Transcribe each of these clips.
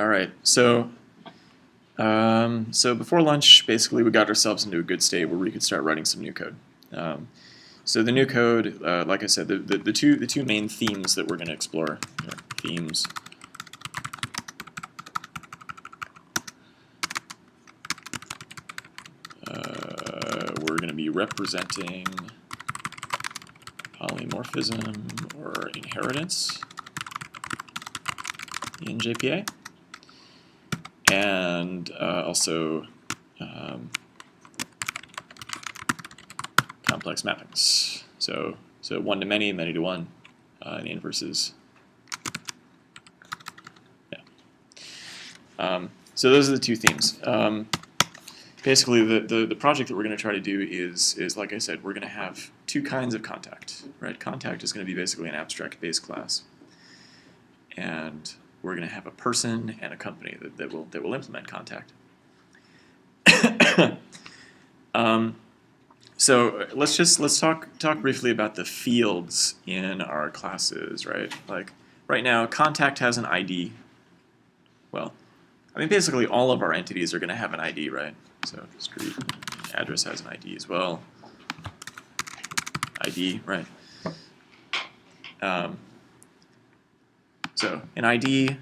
All right, so before lunch, basically, we got ourselves into a good state where we could start writing some new code. So the new code, like I said, the two main themes that we're going to explore are themes. We're going to be representing polymorphism or inheritance in JPA, and also complex mappings. So one to many, many to one, and inverses. Yeah. So those are the two themes. Basically, the project that we're going to try to do is like I said, we're going to have two kinds of contact. Right? Contact is going to be basically an abstract base class, and we're going to have a person and a company that will implement contact. So let's talk briefly about the fields in our classes, right? Like right now, contact has an ID. Well, I mean basically all of our entities are going to have an ID, right? So street address has an ID as well. ID, right? So an ID,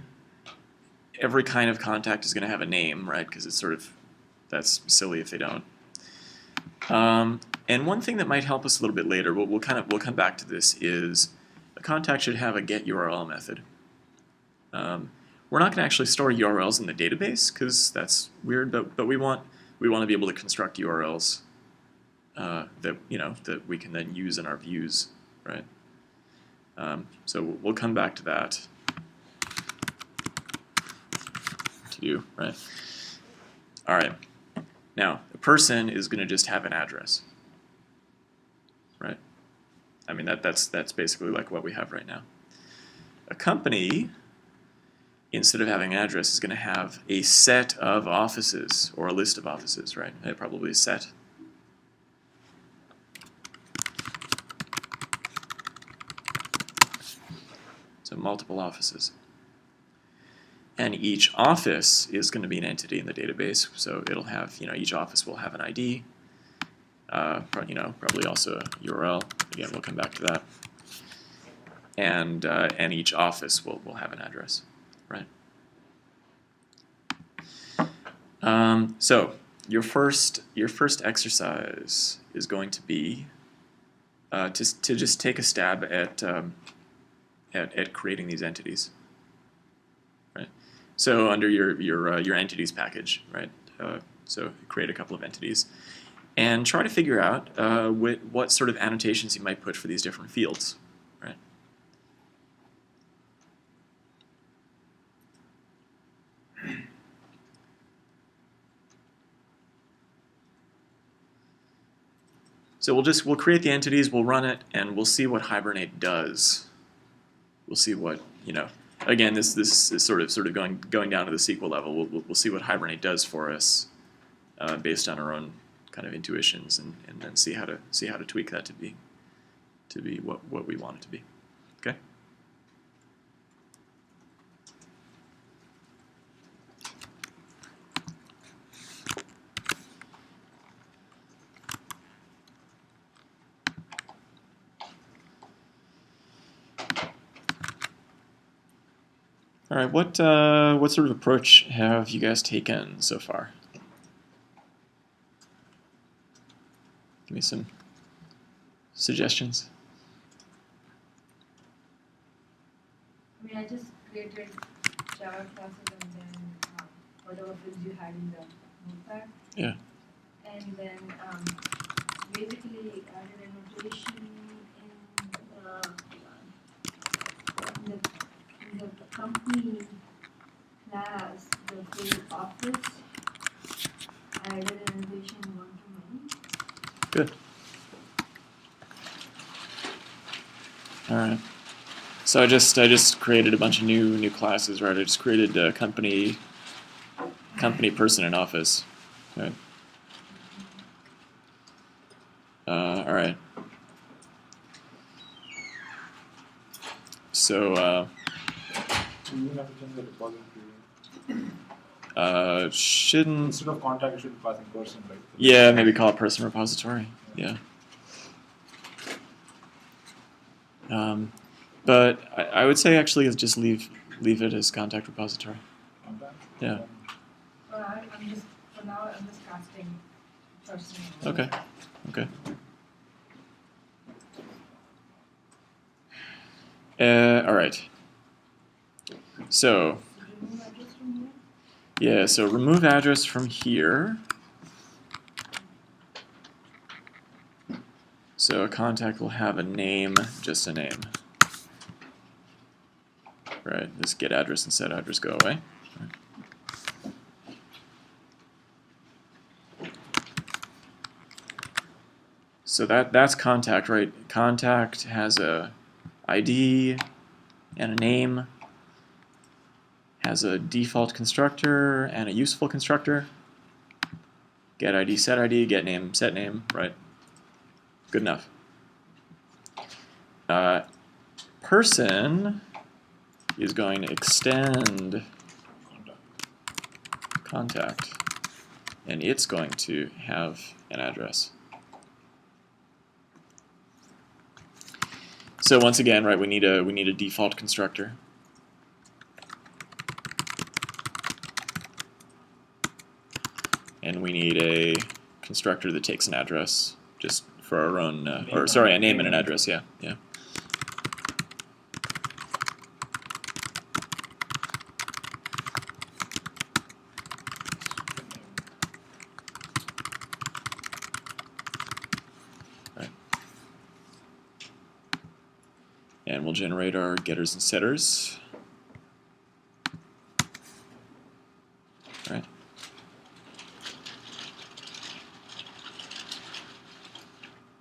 every kind of contact is going to have a name, right? Because it's sort of, that's silly if they don't. And one thing that might help us a little bit later, we'll come back to this, is a contact should have a getURL method. We're not going to actually store URLs in the database because that's weird, but we want to be able to construct URLs that we can then use in our views, right? So we'll come back to that. To do, right? All right. Now, a person is going to just have an address, right? I mean, that's basically like what we have right now. A company, instead of having an address, is going to have a set of offices, or a list of offices, right? Probably a set. So multiple offices. And each office is going to be an entity in the database, so it'll have, each office will have an ID, probably also a URL. Again, we'll come back to that. And each office will have an address, right? So your first exercise is going to be to just take a stab at creating these entities. So under your entities package, right? So create a couple of entities, and try to figure out what sort of annotations you might put for these different fields, right? So we'll create the entities, we'll run it, and we'll see what Hibernate does. We'll see what Again, this is sort of going down to the SQL level. We'll see what Hibernate does for us based on our own kind of intuitions, and then see how to tweak that to be what we want it to be. Okay. All right, what sort of approach have you guys taken so far? Give me some suggestions. I mean, I just created Java classes and then whatever fields you had in the notepad. Yeah. And then basically added a notation in the company class, the field office. I added a notation one-to-many. Good. All right. So I just created a bunch of new classes, right? I just created a company, person, and office, right? All right. So. You have to change the debugging period. Shouldn't. Instead of contact, it should be passing person, right? Yeah, maybe call it person repository. Yeah. But I would say actually is just leave it as contact repository. Contact? Yeah. I'm just, for now, I'm just casting person. Okay. Okay. All right. So Remove address from here. yeah, so remove address from here. So a contact will have a name, just a name. Right, this get address and set address go away. Right. So that's contact, right? Contact has a ID and a name, has a default constructor and a useful constructor. Get ID, set ID, get name, set name, right? Good enough. Person is going to extend contact, and it's going to have an address. So once again, right, we need a default constructor. And we need a constructor that takes an address just for our own, or sorry, a name and an address, yeah. Right. And we'll generate our getters and setters. Right.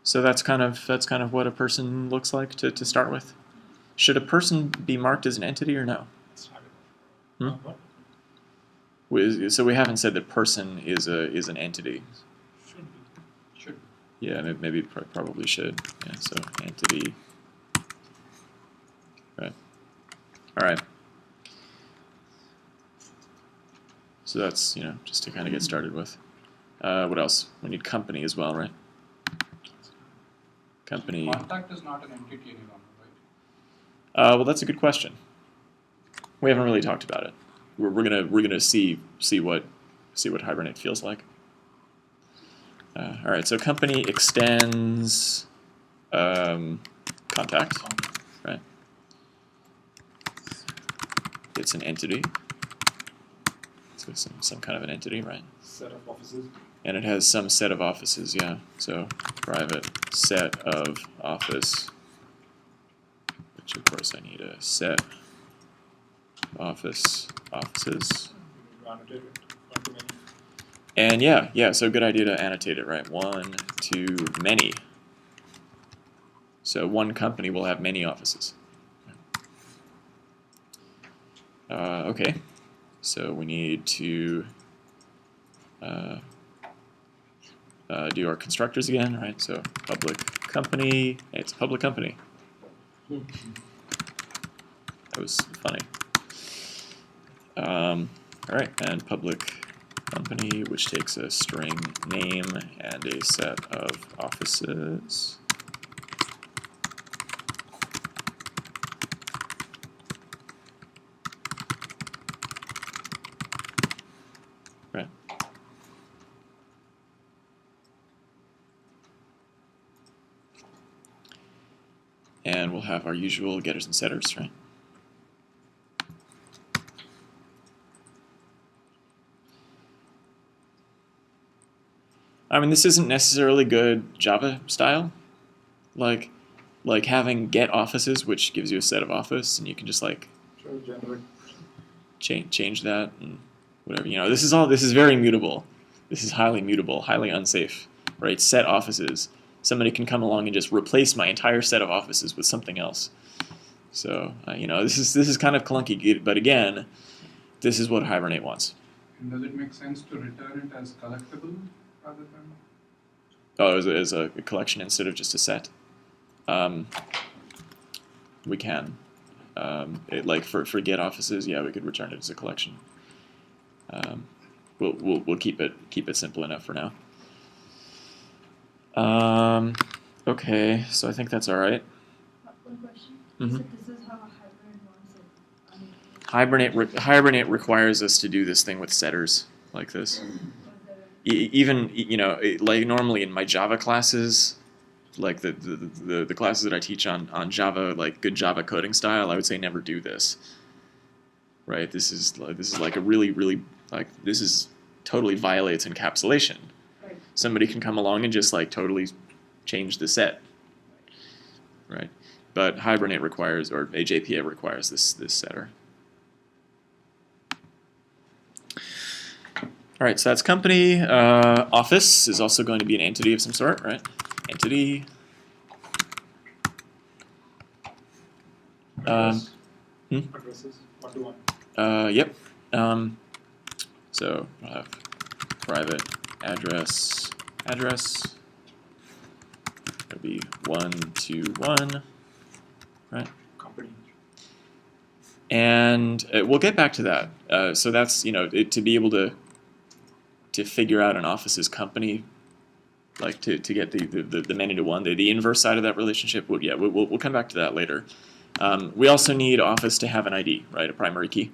So that's kind of what a person looks like to start with. Should a person be marked as an entity or no? Hmm? So we haven't said that person is an entity. Should be. Yeah, maybe probably should. Yeah, so entity. Right. All right. So that's just to kind of get started with. What else? We need company as well, right? Company. Contact is not an entity any longer, right? Well, that's a good question. We haven't really talked about it. We're gonna see what Hibernate feels like. All right, so company extends contact, right? It's an entity. So some kind of an entity, right? Set of offices. And it has some set of offices, yeah. So private set of office, which of course I need a set offices. Annotate it. One-to-many. And yeah, so good idea to annotate it, right? One to many. So one company will have many offices. Okay, so we need to do our constructors again, right? So public company, it's a public company. That was funny. All right, and public company, which takes a string name and a set of offices. Right. And we'll have our usual getters and setters, right? I mean, this isn't necessarily good Java style, like having get offices, which gives you a set of office, and you can just like Sure, generate. change that and whatever. This is very mutable. This is highly mutable, highly unsafe, right? Set offices. Somebody can come along and just replace my entire set of offices with something else. So this is kind of clunky, but again, this is what Hibernate wants. And does it make sense to return it as collectible rather than? Oh, as a collection instead of just a set. We can. Like for get offices, yeah, we could return it as a collection. We'll keep it simple enough for now. Okay, so I think that's all right. One question. Mhm. So this is how Hibernate wants it. Hibernate requires us to do this thing with setters like this. Even like normally in my Java classes, like the classes that I teach on Java, like good Java coding style, I would say never do this. Right? This is like a really like this is totally violates encapsulation. Right. Somebody can come along and just like totally change the set. Right? But Hibernate requires, or AJPA requires this setter. All right, so that's company. Office is also going to be an entity of some sort, right? Entity. Address. hmm? Addresses. 1 to 1. Yep. So we'll have private address. It'll be 1 to 1, right? Company. And we'll get back to that. So that's to be able to figure out an office's company, like to get the many to one, the inverse side of that relationship. We'll come back to that later. We also need office to have an ID, right? A primary key.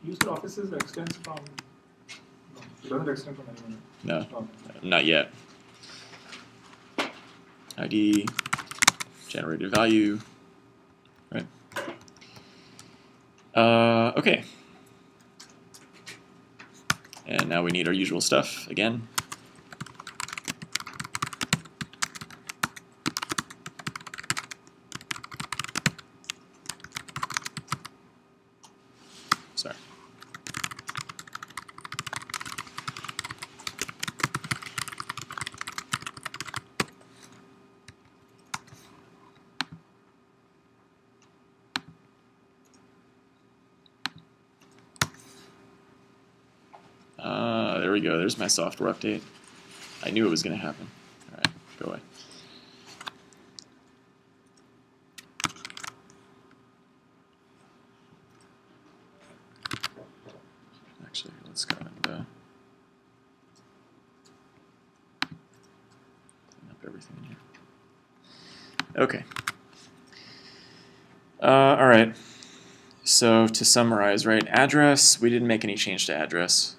User offices extends from. No, it doesn't extend from anyone. No, Oh, not yet. ID, generated value, right? Okay. And now we need our usual stuff again. Sorry. There we go. There's my software update. I knew it was going to happen. All right, go away. Actually, let's go and clean up everything in here. Okay. All right. So to summarize, right? Address, we didn't make any change to address.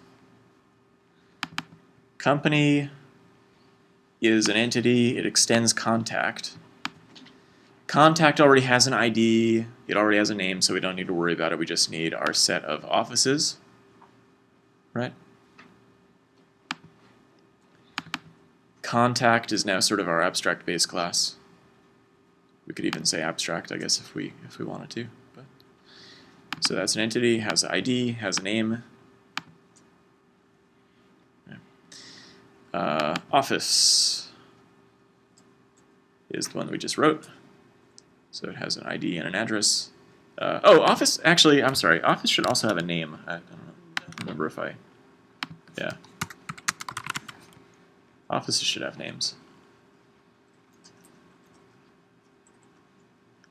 Company is an entity. It extends contact. Contact already has an ID. It already has a name, so we don't need to worry about it. We just need our set of offices, right? Contact is now sort of our abstract base class. We could even say abstract, I guess, if we wanted to. But so that's an entity, has an ID, has a name. Office is the one that we just wrote. So it has an ID and an address. Office, actually, I'm sorry. Office should also have a name. I don't remember if yeah. Offices should have names.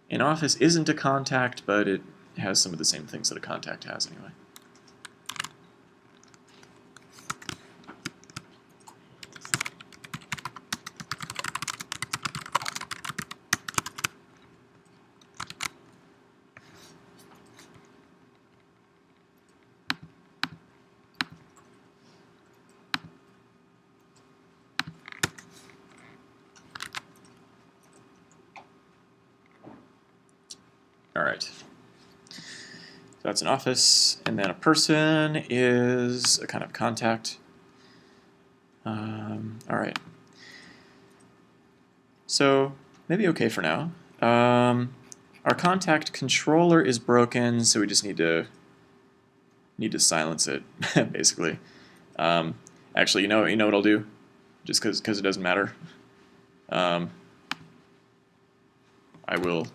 An office isn't a contact, but it has some of the same things that a contact has anyway. All right. So that's an office, and then a person is a kind of contact. All right. So maybe okay for now. Our contact controller is broken, so we just need to silence it, basically. Actually, you know what I'll do, just because it doesn't matter. I will.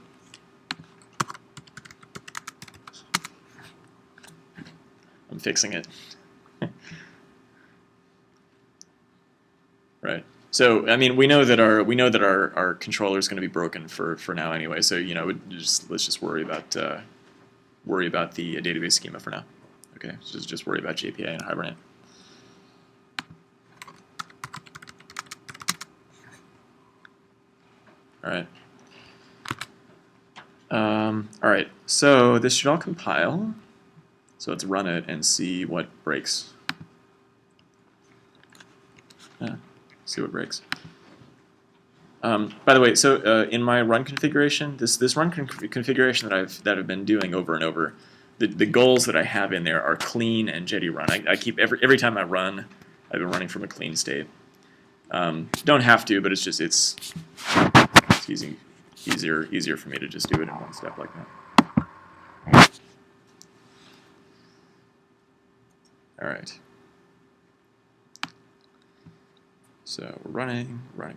I'm fixing it. Right. So I mean, we know that our controller is going to be broken for now anyway. So let's just worry about the database schema for now. Okay, just worry about JPA and Hibernate. All right. All right. So this should all compile. So let's run it and see what breaks. See what breaks. By the way, so in my run configuration, this run configuration that I've been doing over and over, the goals that I have in there are clean and Jetty run. I keep every time I run, I've been running from a clean state. Don't have to, but it's easier for me to just do it in one step like that. All right. So we're running. There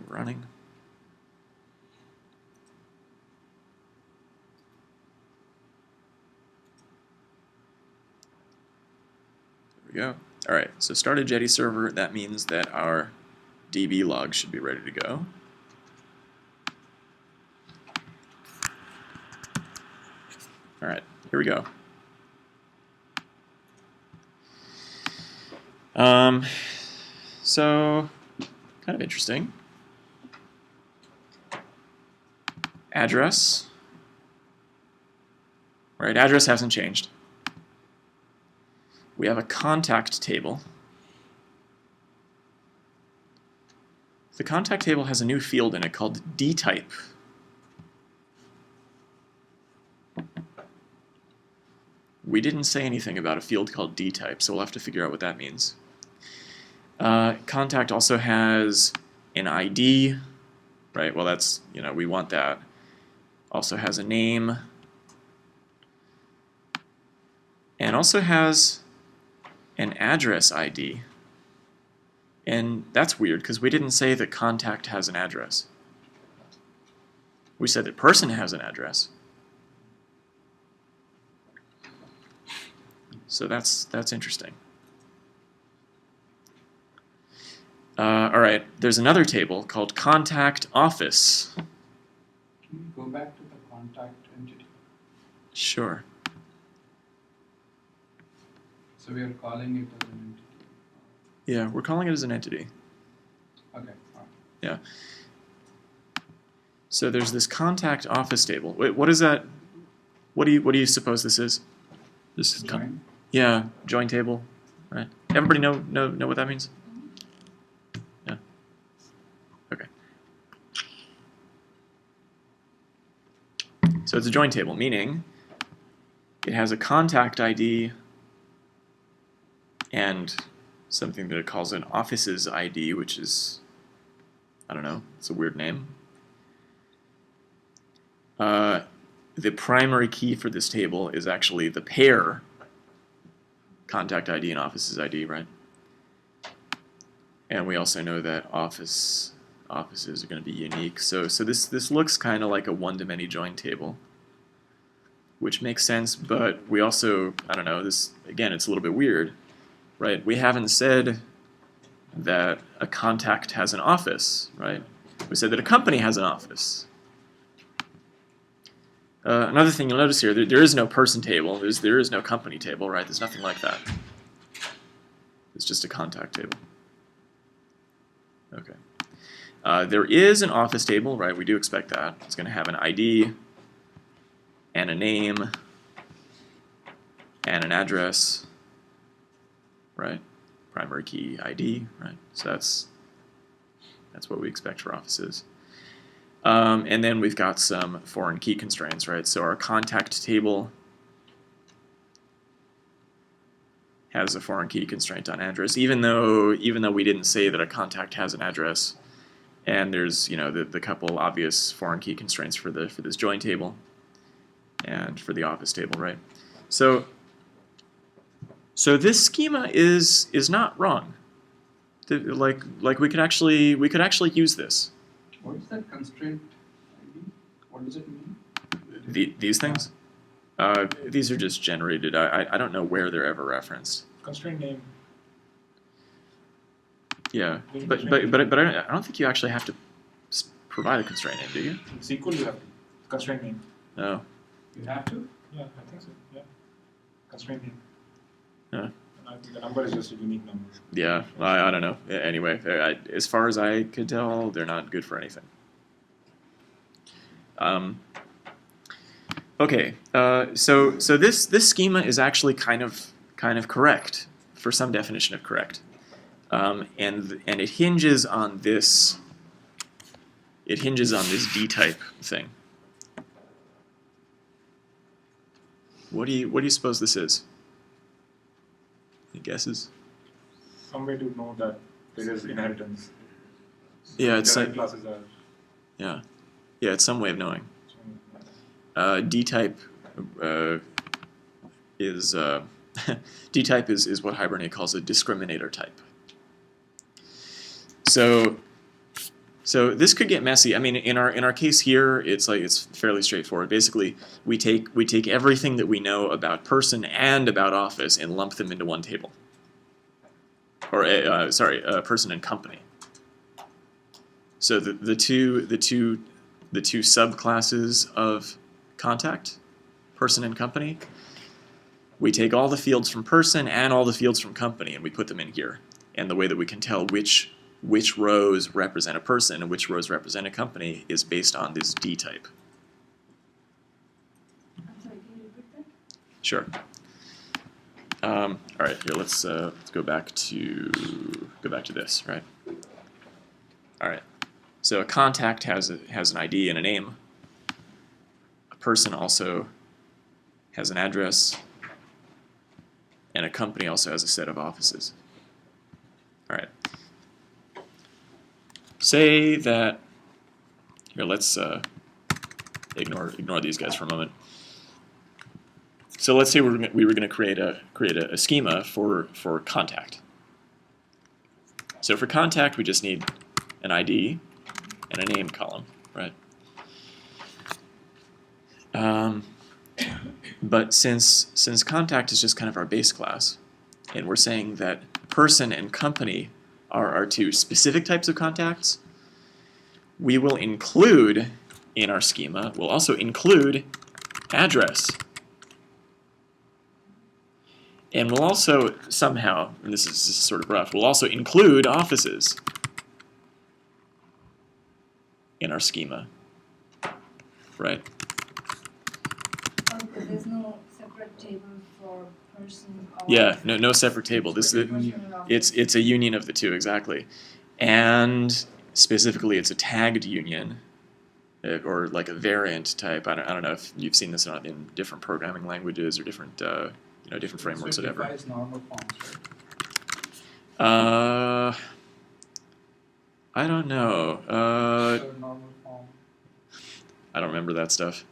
we go. All right, so start a Jetty server. That means that our DB log should be ready to go. All right, here we go. So kind of interesting. Address. Right, address hasn't changed. We have a contact table. The contact table has a new field in it called dtype. We didn't say anything about a field called dtype, so we'll have to figure out what that means. Contact also has an ID, right? Well, that's, we want that. Also has a name. And also has an address ID. And that's weird, because we didn't say that contact has an address. We said that person has an address. So that's interesting. All right, there's another table called contact office. Can you go back to the contact entity? Sure. So we are calling it as an entity. Yeah, we're calling it as an entity. Okay. All right. Yeah. So there's this contact office table. Wait, what is that? What do you suppose this is? This is Join. yeah, join table, right? Everybody know what that means? Yeah. Okay. So it's a join table, meaning it has a contact ID and something that it calls an office's ID, which is, I don't know, it's a weird name. The primary key for this table is actually the pair contact ID and office's ID, right? And we also know that offices are going to be unique. So this looks kind of like a one-to-many join table, which makes sense, but we also, I don't know, this, again, it's a little bit weird, right? We haven't said that a contact has an office, right? We said that a company has an office. Another thing you'll notice here, there is no person table, there is no company table, right? There's nothing like that. It's just a contact table. Okay. There is an office table, right? We do expect that. It's going to have an ID and a name and an address, right? Primary key ID, right? So that's what we expect for offices. And then we've got some foreign key constraints, right? So our contact table has a foreign key constraint on address, even though we didn't say that a contact has an address. And there's the couple obvious foreign key constraints for this join table and for the office table, right? So this schema is not wrong. Like we could actually use this. What is that constraint ID? What does it mean? These things? These are just generated. I don't know where they're ever referenced. Constraint name. Yeah, Doing but constraint but I don't think you actually have to provide a constraint name, do you? In SQL, you have to. Constraint name. No. You have to? Yeah, I think so. Yeah. Constraint name. Yeah. And I think the number is just a unique number. Yeah, I don't know. Anyway, as far as I could tell, they're not good for anything. Okay, so this schema is actually kind of correct for some definition of correct, and it hinges on this. It hinges on this D-type thing. What do you suppose this is? Any guesses? Some way to know that there is inheritance. Yeah, it's Derived classes are. yeah, it's some way of knowing. D-type is D-type is what Hibernate calls a discriminator type. So this could get messy. I mean, in our case here, it's fairly straightforward. Basically, we take everything that we know about person and about office and lump them into one table. Or person and company. So the two subclasses of contact, person and company, we take all the fields from person and all the fields from company and we put them in here. And the way that we can tell which rows represent a person and which rows represent a company is based on this D type. I'm sorry, can you repeat that? Sure. All right, here let's go back to this, right? All right. So a contact has an ID and a name. A person also has an address, and a company also has a set of offices. All right. Say that here. Let's ignore these guys for a moment. So let's say we were going to create a schema for contact. So for contact, we just need an ID and a name column, right? But since contact is just kind of our base class, and we're saying that person and company are our two specific types of contacts, we will include in our schema, we'll also include address. And we'll also somehow, and this is sort of rough, we'll also include offices in our schema, right? Oh, because there's no separate table for person or Yeah, no separate table. This it's a union of the two, exactly. And specifically, it's a tagged union, or like a variant type. I don't know if you've seen this in different programming languages or different different frameworks, So whatever. it defies normal forms, right? I don't know. So normal form. I don't remember that stuff.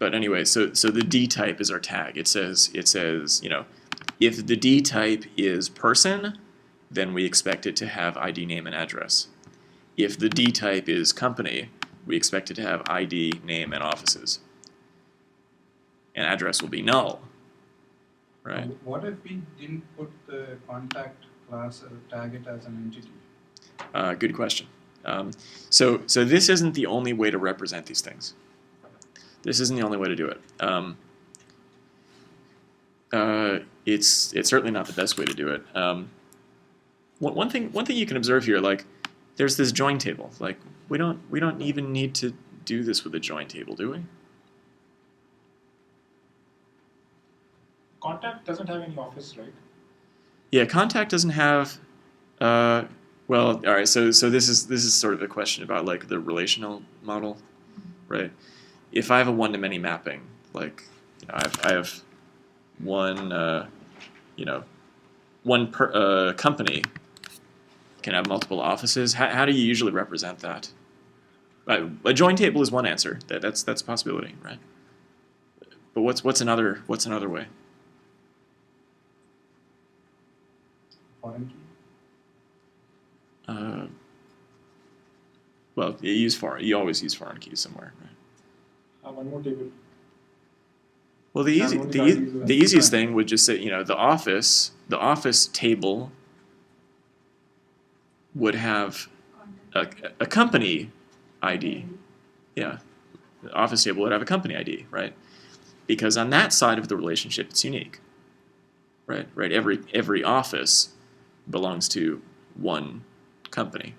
But anyway, so the D type is our tag. It says if the D type is person, then we expect it to have ID, name, and address. If the D type is company, we expect it to have ID, name, and offices. And address will be null, right? What if we didn't put the contact class or tag it as an entity? Good question. So this isn't the only way to represent these things. This isn't the only way to do it. It's certainly not the best way to do it. One thing you can observe here, like there's this join table. Like we don't even need to do this with a join table, do we? Contact doesn't have any office, right? Yeah, contact doesn't have. Well, all right. So this is sort of a question about like the relational model, right? If I have a one-to-many mapping, like I have one company can have multiple offices. How do you usually represent that? A join table is one answer. That's a possibility, right? But what's another way? Foreign key? Well, you always use foreign keys somewhere, right? One more table. Well, the easiest thing would just say the office table would have Contact. a company ID. Yeah, the office table would have a company ID, right? Because on that side of the relationship, it's unique, right? Right. Every office belongs to one company.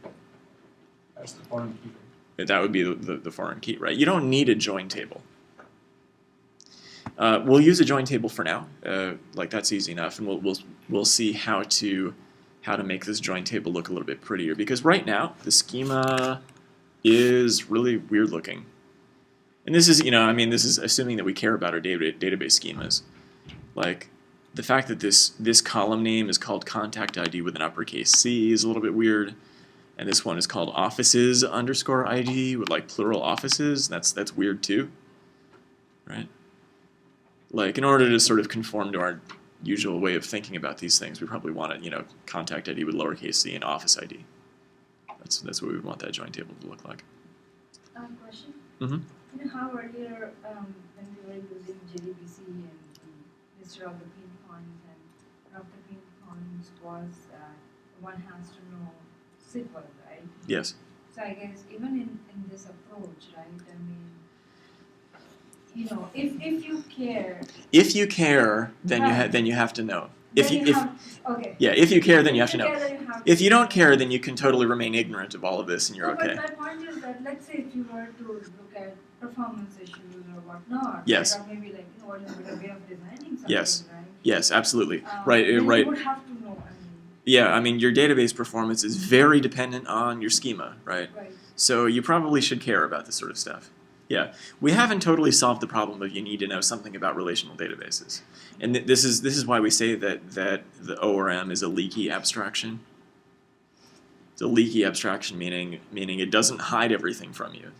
That's the foreign key. That would be the foreign key, right? You don't need a join table. We'll use a join table for now. Like that's easy enough, and we'll see how to make this join table look a little bit prettier. Because right now the schema is really weird looking, and this is this is assuming that we care about our database schemas. Like the fact that this column name is called contact ID with an uppercase C is a little bit weird. And this one is called offices underscore ID with like plural offices. That's weird too, right? Like in order to sort of conform to our usual way of thinking about these things, we probably want it, contact ID with lowercase c and office ID. That's what we would want that join table to look like. Question. Mm-hmm. You know how earlier when we were using JDBC and instead of the pin points and one of the pin points was one has to know SQL, right? Yes. So I guess even in this approach, right? I mean, if you care. If you care, then Right. you have to know. Okay. Yeah, if you care, then you have If to you know. care, then you have If to you don't know. care, then you can totally remain ignorant of all of this, and you're No, okay. but my point is that let's say if you were to look at performance issues or whatnot, Yes. right? Or maybe like what is a better way of designing something, Yes. right? Yes, absolutely. Right. Then Right. you would have to know. Yeah, I mean, your database performance is very dependent on your schema, right? Right. So you probably should care about this sort of stuff. Yeah, we haven't totally solved the problem of you need to know something about relational databases, and this is why we say that the ORM is a leaky abstraction. It's a leaky abstraction, meaning it doesn't hide everything from you.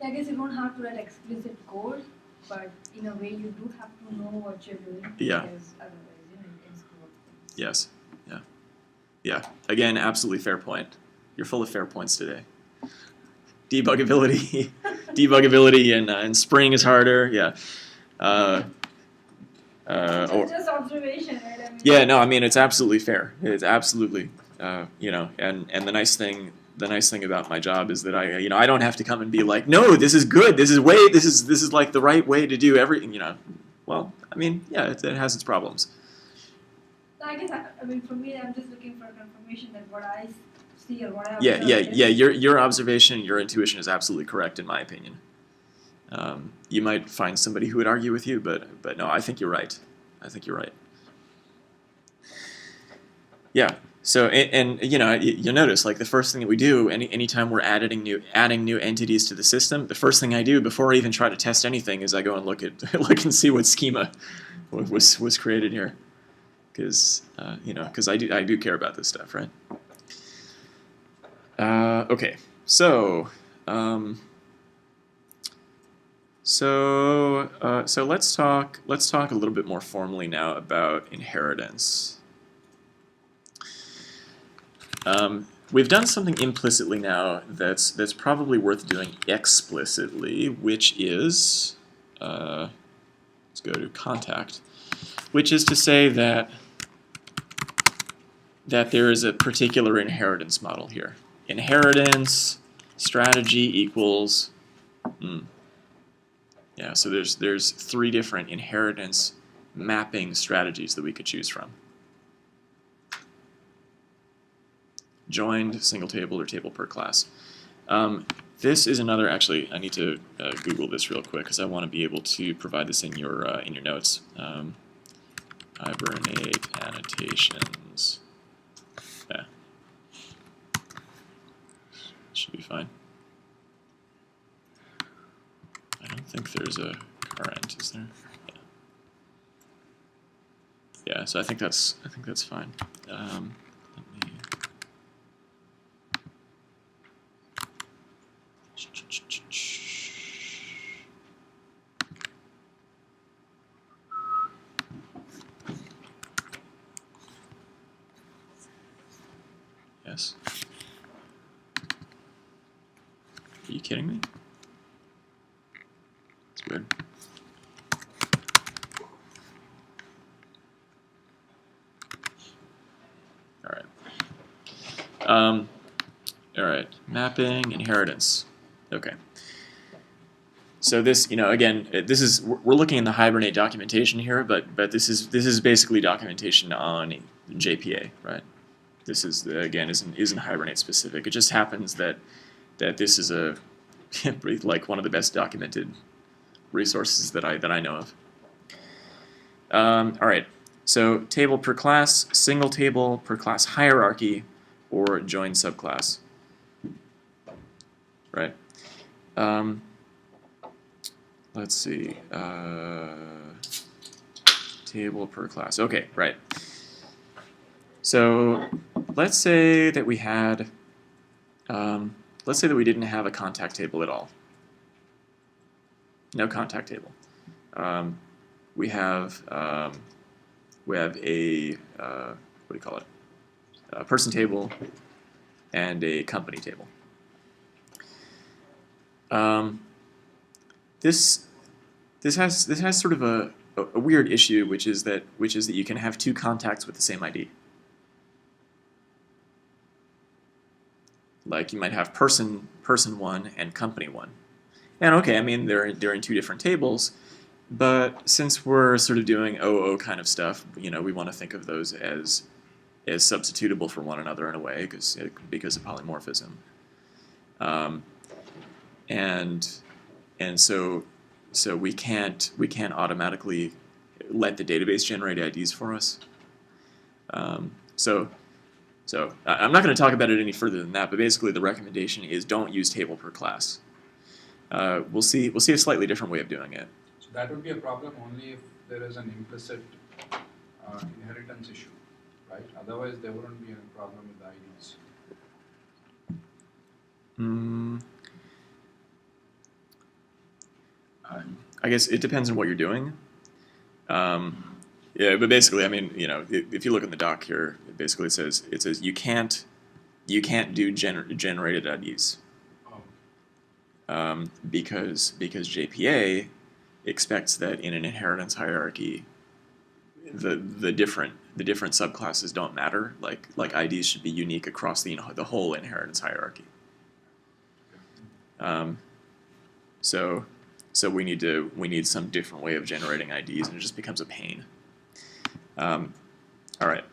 I guess you don't have to write explicit code, but in a way you do have to know what you're doing. Yeah. Because otherwise, you can screw up things. Yes. Yeah. Yeah. Again, absolutely fair point. You're full of fair points today. Debuggability, and Spring is harder. Yeah. Just observation, right? I mean, Yeah. No, I mean it's absolutely fair. It's absolutely, and the nice thing about my job is that I don't have to come and be like, no, this is good. This is like the right way to do everything. Well, I mean, yeah, it has its problems. So I guess I mean for me, I'm just looking for confirmation that what I see or what I Yeah. observe is- Your observation, your intuition is absolutely correct in my opinion. You might find somebody who would argue with you, but no, I think you're right. Yeah. So and you'll notice like the first thing that we do anytime we're adding new entities to the system, the first thing I do before I even try to test anything is I go and look and see what schema was created here, because I do care about this stuff, right? Okay. So let's talk a little bit more formally now about inheritance. We've done something implicitly now that's probably worth doing explicitly, which is let's go to contact, which is to say that there is a particular inheritance model here. Inheritance strategy equals yeah, so there's 3 different inheritance mapping strategies that we could choose from. Joined, single table, or table per class. This is another, actually, I need to Google this real quick because I want to be able to provide this in your notes. Hibernate annotations. Yeah. Should be fine. I don't think there's a current, is there? Yeah, so I think that's fine. Let me. Yes. Are you kidding me? It's weird. All right. All right, mapping, inheritance. Okay. So this, again, this is we're looking in the Hibernate documentation here, but this is basically documentation on JPA, right? This is again isn't Hibernate specific. It just happens that this is a like one of the best documented resources that I know of. All right. So table per class, single table per class hierarchy, or join subclass. Right. Let's see. Table per class. Okay, right. So let's say that we had, let's say that we didn't have a contact table at all. No contact table. We have a what do you call it? A person table and a company table. This has sort of a weird issue, which is that you can have two contacts with the same ID. Like you might have person 1 and company 1. And okay, I mean they're in two different tables, but since we're sort of doing OO kind of stuff, we want to think of those as substitutable for one another in a way because of polymorphism. And so we can't automatically let the database generate IDs for us. So I'm not going to talk about it any further than that, but basically the recommendation is don't use table per class. We'll see a slightly different way of doing it. So that would be a problem only if there is an implicit inheritance issue, right? Otherwise, there wouldn't be any problem with the IDs. I guess it depends on what you're doing. Yeah, but basically, I mean, if you look in the doc here, it basically says you can't do generated IDs because JPA expects that in an inheritance hierarchy, the different subclasses don't matter. Like IDs should be unique across the whole inheritance hierarchy. So we need some different way of generating IDs, and it just becomes a pain. All right.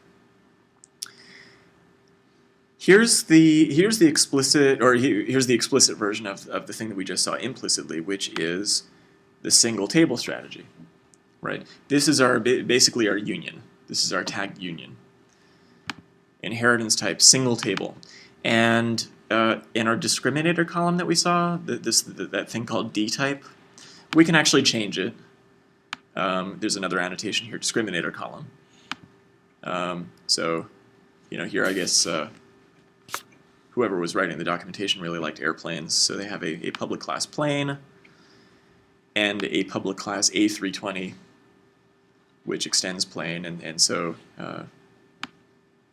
Here's the explicit version of the thing that we just saw implicitly, which is the single table strategy, right? This is basically our union. This is our tagged union. Inheritance type single table, and in our discriminator column that we saw, that thing called D type, we can actually change it. There's another annotation here, discriminator column. So, here I guess whoever was writing the documentation really liked airplanes, so they have a public class plane and a public class A320, which extends plane, and so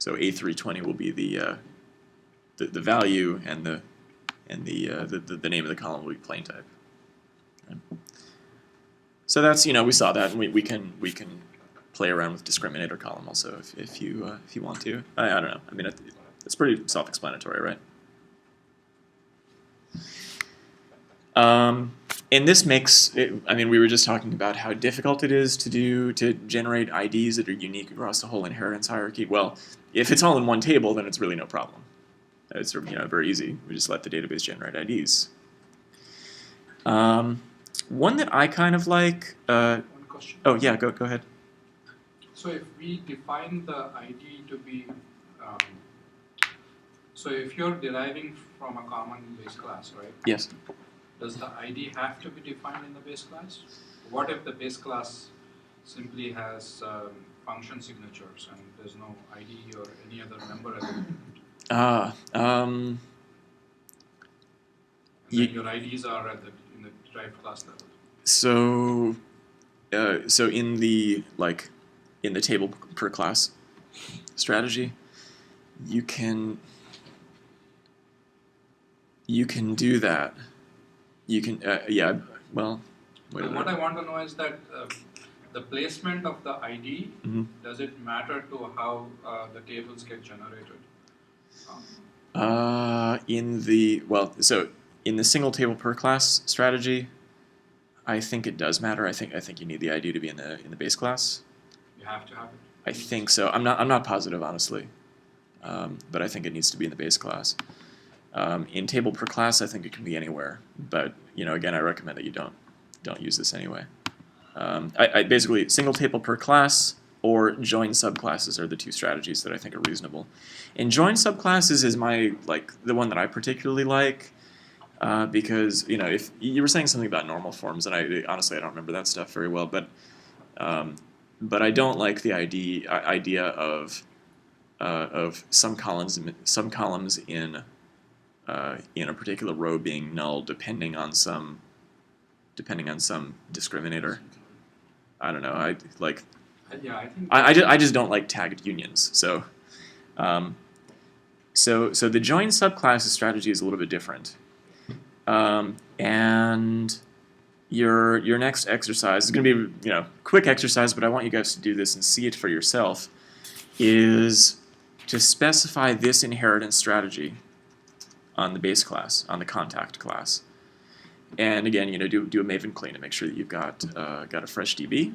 A320 will be the value, and the name of the column will be plane type. Okay. So that's we saw that, and we can play around with discriminator column also if you want to. I don't know. I mean it's pretty self-explanatory, right? And this makes it, I mean, we were just talking about how difficult it is to generate IDs that are unique across the whole inheritance hierarchy. Well, if it's all in one table, then it's really no problem. It's very easy. We just let the database generate IDs. One that I kind of like. One question. Oh yeah, go ahead. So if we define the ID to be, so if you're deriving from a common base class, right? Yes. Does the ID have to be defined in the base class? What if the base class simply has function signatures and there's no ID or any other member element? And then your IDs are in the derived class level. So in the table per class strategy, you can do that. You can yeah, well, wait a minute. What I want to know is that the placement of the ID, does it matter to how the tables get generated? In the single table per class strategy, I think it does matter. I think you need the ID to be in the base class. You have to have it. I think so. I'm not positive, honestly, but I think it needs to be in the base class. In table per class, I think it can be anywhere. But again, I recommend that you don't use this anyway. I basically single table per class or join subclasses are the two strategies that I think are reasonable. And join subclasses is the one that I particularly like. Because if you were saying something about normal forms, and honestly I don't remember that stuff very well, but I don't like the idea of some columns in a particular row being null depending on some discriminator. I don't know. Yeah, I think. I just don't like tagged unions. So the join subclasses strategy is a little bit different. And your next exercise is going to be quick exercise, but I want you guys to do this and see it for yourself, is to specify this inheritance strategy on the base class, on the contact class. And again, do a Maven clean to make sure that you've got a fresh DB,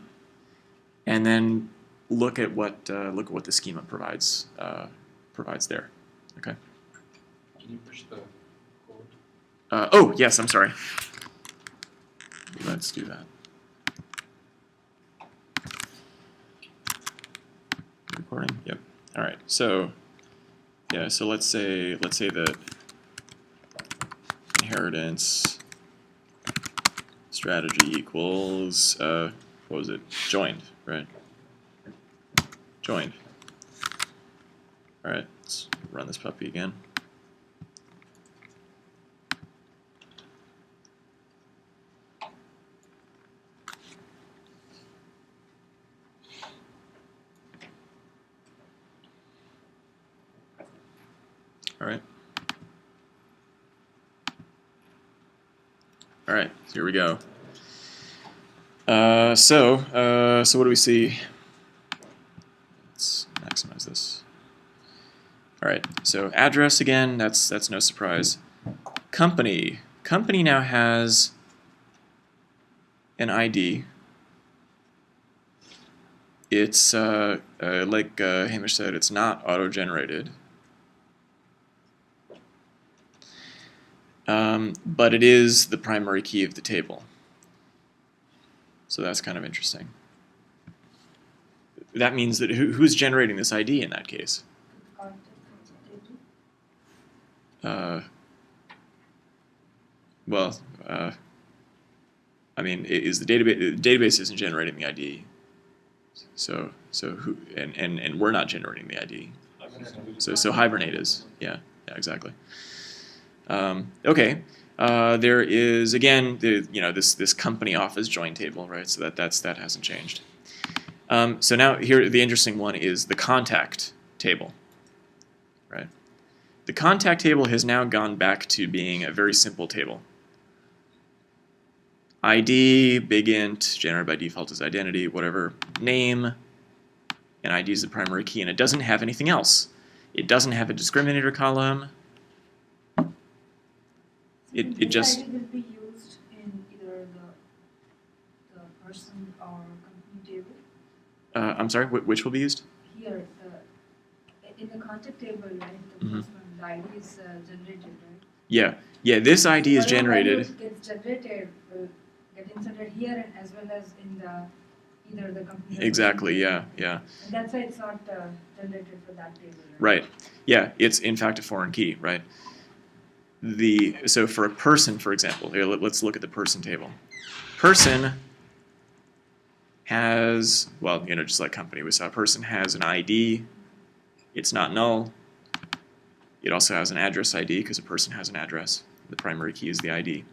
and then look at what the schema provides there. Okay. Can you push the code? Oh yes, I'm sorry. Let's do that. Recording. Yep. All right. So yeah. So let's say that inheritance strategy equals what was it? Joined, right? Joined. All right. Let's run this puppy again. All right. All right, so here we go. So what do we see? Let's maximize this. All right, so address again, that's no surprise. Company now has an ID. It's like Hamish said, it's not auto-generated. But it is the primary key of the table. So that's kind of interesting. That means that who's generating this ID in that case? Well, I mean, is the database isn't generating the ID. So who and we're not generating the ID. So Hibernate is. Yeah, exactly. Okay. There is again this company office join table, right? So that hasn't changed. So now here the interesting one is the contact table, right? The contact table has now gone back to being a very simple table. ID, big int, generated by default as identity, whatever, name, and ID is the primary key, and it doesn't have anything else. It doesn't have a discriminator column. It just. ID will be used in either the person or company table. I'm sorry, which will be used? Here, in the contact table, right? The first one, the ID is generated, right? Yeah. This ID is generated. Whatever value gets generated will get inserted here and as well as in either the company. Exactly. Yeah. And that's why it's not generated for that table. Right. Yeah. It's in fact a foreign key, right? So for a person, for example, here let's look at the person table. Person has, well, just like company we saw, person has an ID. It's not null. It also has an address ID because a person has an address. The primary key is the ID.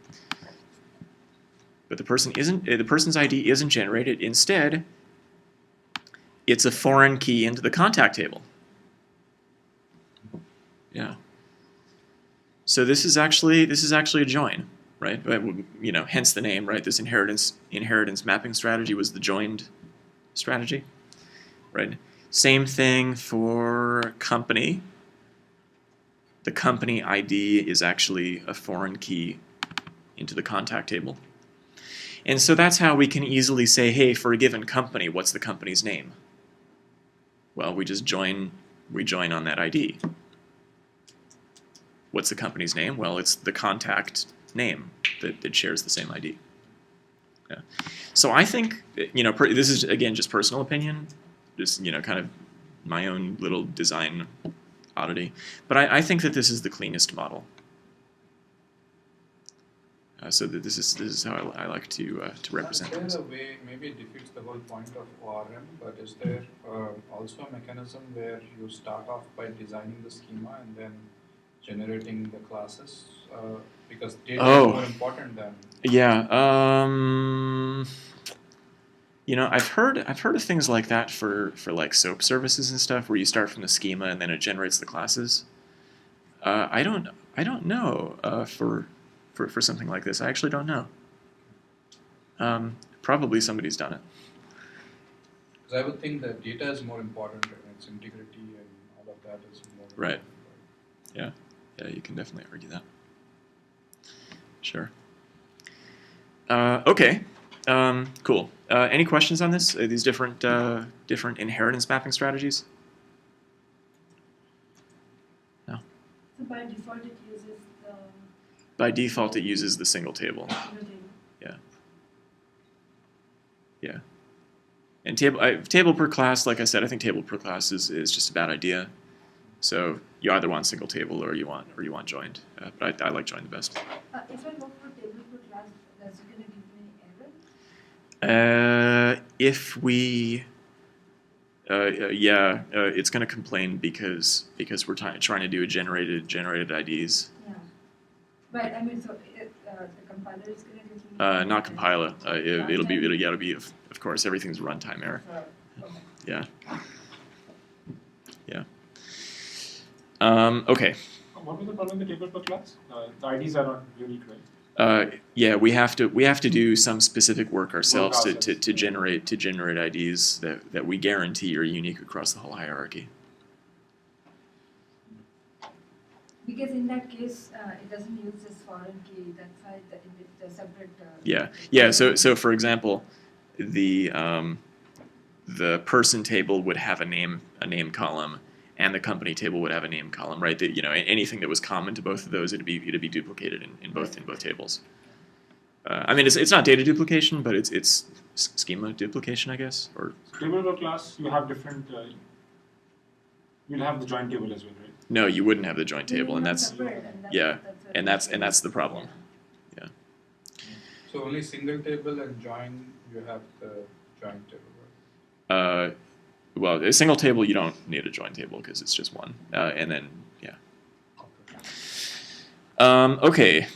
But the person's ID isn't generated. Instead, it's a foreign key into the contact table. Yeah. So this is actually a join, right? Hence the name, right? This inheritance mapping strategy was the joined strategy, right? Same thing for company. the company ID is actually a foreign key into the contact table. And so that's how we can easily say, hey, for a given company, what's the company's name? Well, we join on that ID. What's the company's name? Well, it's the contact name that shares the same ID. Yeah. So I think, this is, again, just personal opinion, just, kind of my own little design oddity. But I think that this is the cleanest model. So that this is how I like to represent Is this. there a way, maybe it defeats the whole point of ORM, but is there also a mechanism where you start off by designing the schema and then generating the classes? Because data is more important than... Yeah. I've heard of things like that for like SOAP services and stuff, where you start from the schema and then it generates the classes. I don't know for something like this. I actually don't know. Probably somebody's done it. Because I would think that data is more important and its integrity and all of that is more Right. important. Yeah, you can definitely argue that. Sure. Okay. Cool. Any questions on this? These different inheritance mapping strategies? No. So by default it uses the By default, it uses the single table. single table. Yeah. And table per class, like I said, I think table per class is just a bad idea. So you either want single table or you want joined. But I like joined the best. If I go for table per class, that's going to give me error? If we, it's going to complain because we're trying to do a generated IDs. Yeah. But I mean, so the compiler is going to give me Not compiler. It'll be of course everything's runtime error. Okay. Yeah. Okay. What was the problem with the table per class? The IDs are not unique, right? Yeah, we have to do some specific work ourselves to ourselves. generate IDs that we guarantee are unique across the whole hierarchy. Because in that case, it doesn't use this foreign key. That's why the separate. Yeah. So for example, the person table would have a name column, and the company table would have a name column, right? That anything that was common to both of those, it'd be duplicated in both tables. I mean, it's not data duplication, but it's schema duplication, I guess. Or Table per class, you have different. You'll have the joint table as well, right? no, you wouldn't have the joint table, and that's Separate, and that's the problem. So only single table and join, you have the joint table, right? Well, a single table you don't need a join table because it's just one, and then okay.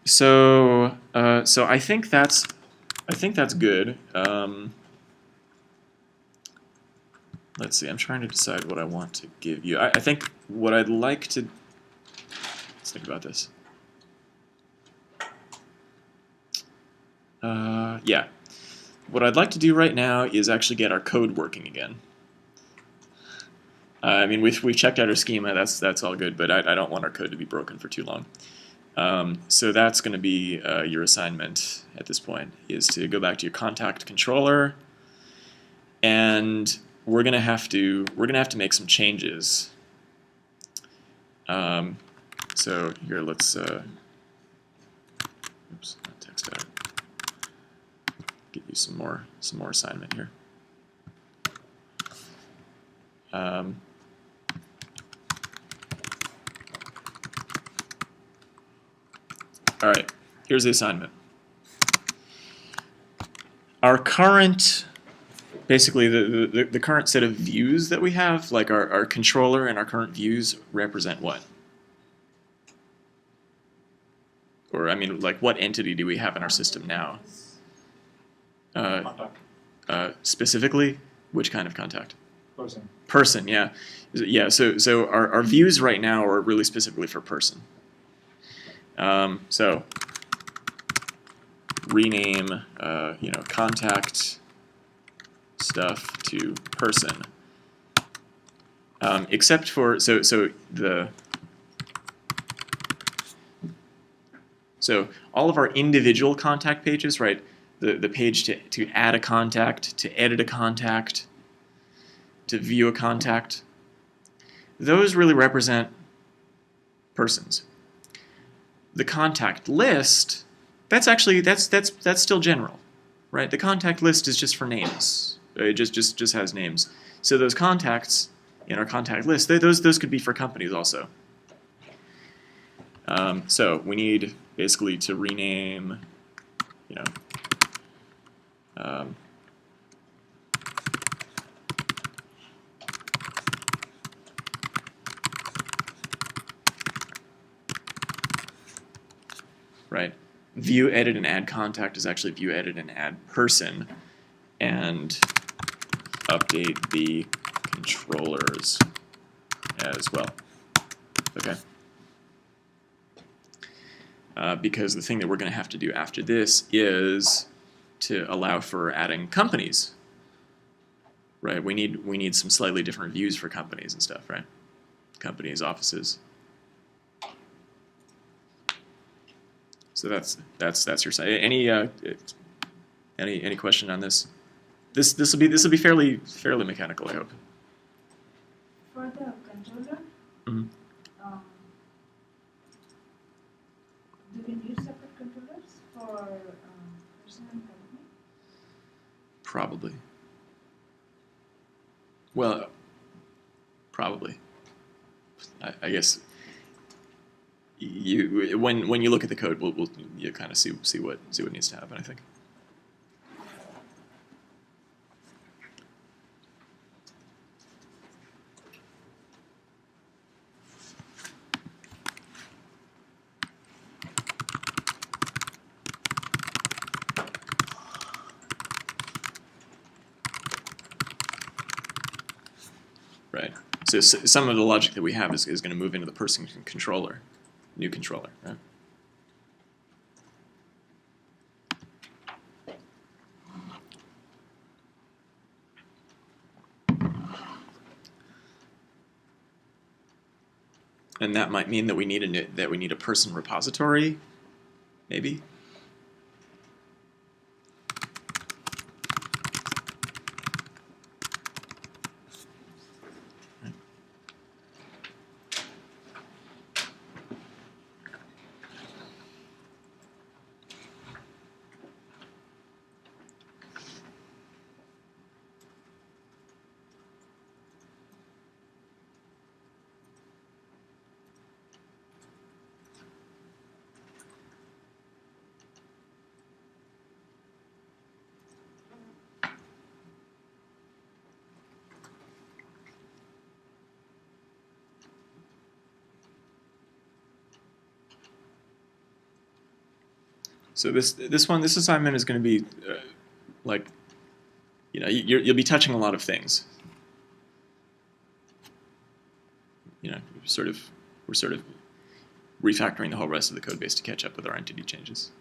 So I think that's good. Let's see. I'm trying to decide what I want to give you. I think what I'd like to. Let's think about this. Yeah. What I'd like to do right now is actually get our code working again. I mean, we've checked out our schema. That's all good, but I don't want our code to be broken for too long. So that's going to be your assignment at this point, is to go back to your contact controller, and we're gonna have to make some changes. So here, let's oops, not text out. Give you some more assignment here. All right, here's the assignment. Our current, basically the current set of views that we have, like our controller and our current views, represent what? Or I mean, like, what entity do we have in our system now? Contact. Specifically, which kind of contact? Person. Person, yeah. Yeah, so our views right now are really specifically for person. So rename, contact stuff to person. Except for, so the So all of our individual contact pages, right? The page to add a contact, to edit a contact, to view a contact, those really represent persons. The contact list, that's still general, right? The contact list is just for names. It just has names. So those contacts in our contact list, those could be for companies also. So we need basically to rename, you know, right? View, edit, and add contact is actually view, edit, and add person, and update the controllers as well. Okay. Because the thing that we're going to have to do after this is to allow for adding companies, right? We need some slightly different views for companies and stuff, right? Companies, offices. So that's your side. Any question on this? This will be fairly mechanical, I hope. For the controller, Mm-hmm. do we use separate controllers for person and company? Probably. Well, probably. I guess when you look at the code, you kind of see what needs to happen, I think. Right. So some of the logic that we have is going to move into the person controller, new controller, right? And that might mean that we need a person repository, maybe. So this assignment is going to be like, you know, you'll be touching a lot of things. You know, we're sort of refactoring the whole rest of the code base to catch up with our entity changes.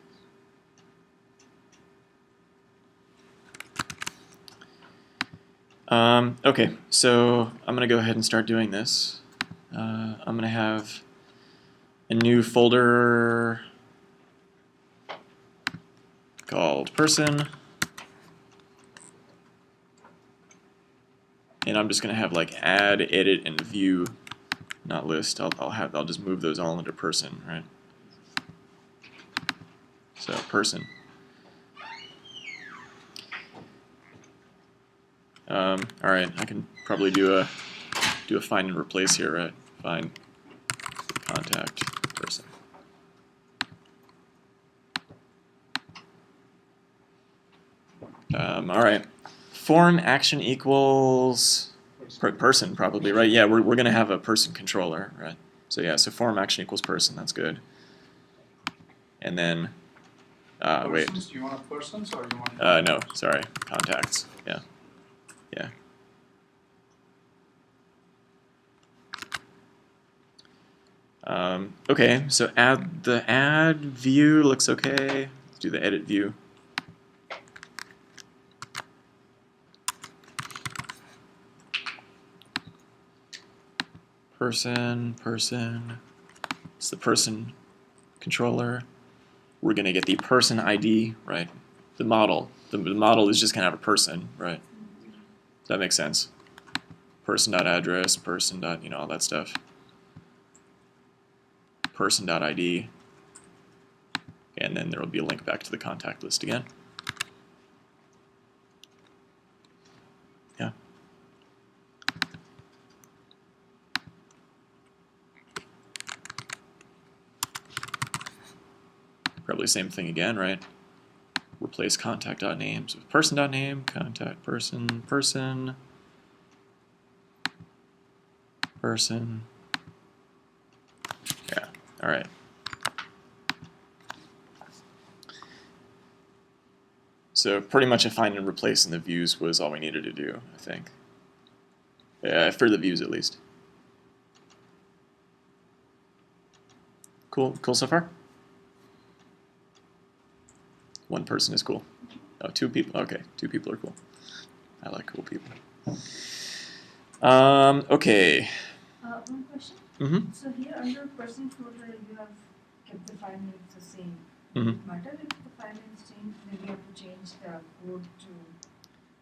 Okay, so I'm going to go ahead and start doing this. I'm going to have a new folder called person, and I'm just going to have like add, edit, and view, not list. I'll just move those all into person, right? So person. All right, I can probably do a find and replace here, right? Find contact person. All right, form action equals person probably, right? Yeah, we're going to have a person controller, right? So yeah, so form action equals person. That's good. And then wait. Persons, do you want persons or you want? No, sorry, contacts. Yeah, yeah. Okay, so add view looks okay. Let's do the edit view. Person. It's the person controller. we're going to get the person ID, right? The model. The model is just going to have a person, right? That makes sense. Person.address, person. All that stuff. Person.id. And then there will be a link back to the contact list again. Yeah. Probably same thing again, right? Replace contact.names with person.name, contact person, person, person. Yeah, all right. So pretty much a find and replace in the views was all we needed to do, I think. For the views at least. Cool so far? One person is cool. Oh, 2 people. Okay, 2 people are cool. I like cool people. Okay. One question. Mm-hmm. So here under person folder, you have kept the file names the same. Mm-hmm. Matter if the file names change, then you have to change the code to.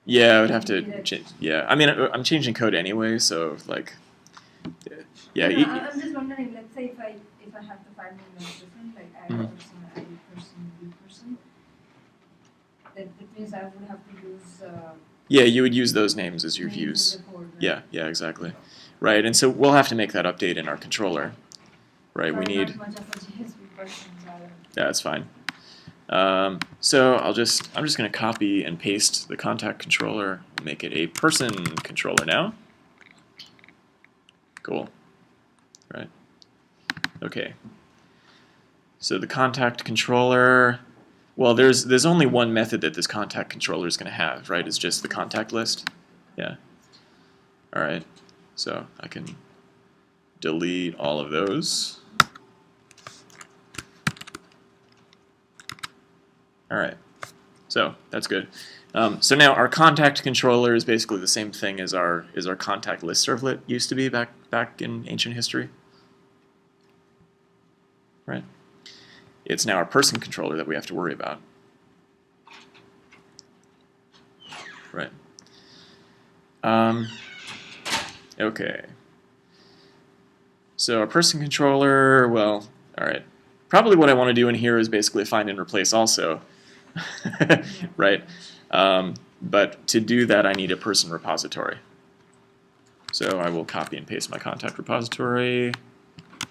Yeah, I would have to Direct. change. Yeah, I mean, I'm changing code anyway, so like, yeah. No, I'm just wondering. Let's say if I have the file name as different, like add Mhm. person, add person, view person. That means I would have to use. Yeah, you would use those names as your names views. in the code, right? Yeah, exactly. Right, and so we'll have to make that update in our controller. Right, we I'm need. not much of a JSP person, so I don't. Yeah, that's fine. So I'm just going to copy and paste the contact controller, make it a person controller now. Cool. Right. Okay. So the contact controller, well, there's only one method that this contact controller is going to have, right? It's just the contact list. Yeah. All right. So I can delete all of those. All right. So that's good. So now our contact controller is basically the same thing as our contact list servlet used to be back in ancient history. Right? It's now our person controller that we have to worry about. Right. Okay. So our person controller, well, all right. Probably what I want to do in here is basically find and replace also. Right? But to do that, I need a person repository. So I will copy and paste my contact repository,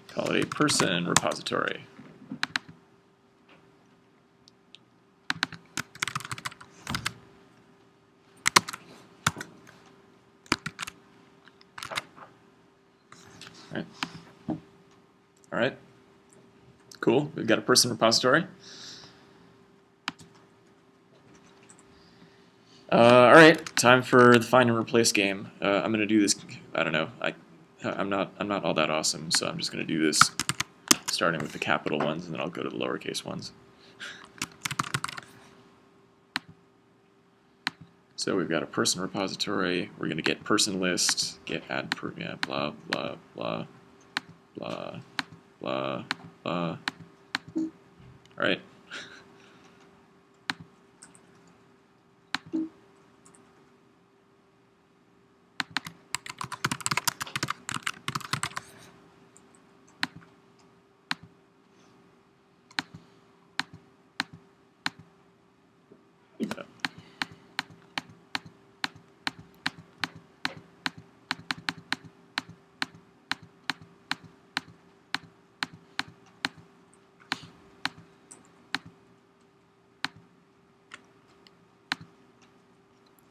call it a person repository. All right. Cool. We've got a person repository. All right. Time for the find and replace game. I'm going to do this. I don't know. I'm not all that awesome, so I'm just going to do this starting with the capital ones, and then I'll go to the lowercase ones. So we've got a person repository. We're going to get person list, get add per, yeah, blah blah blah blah blah blah. All right.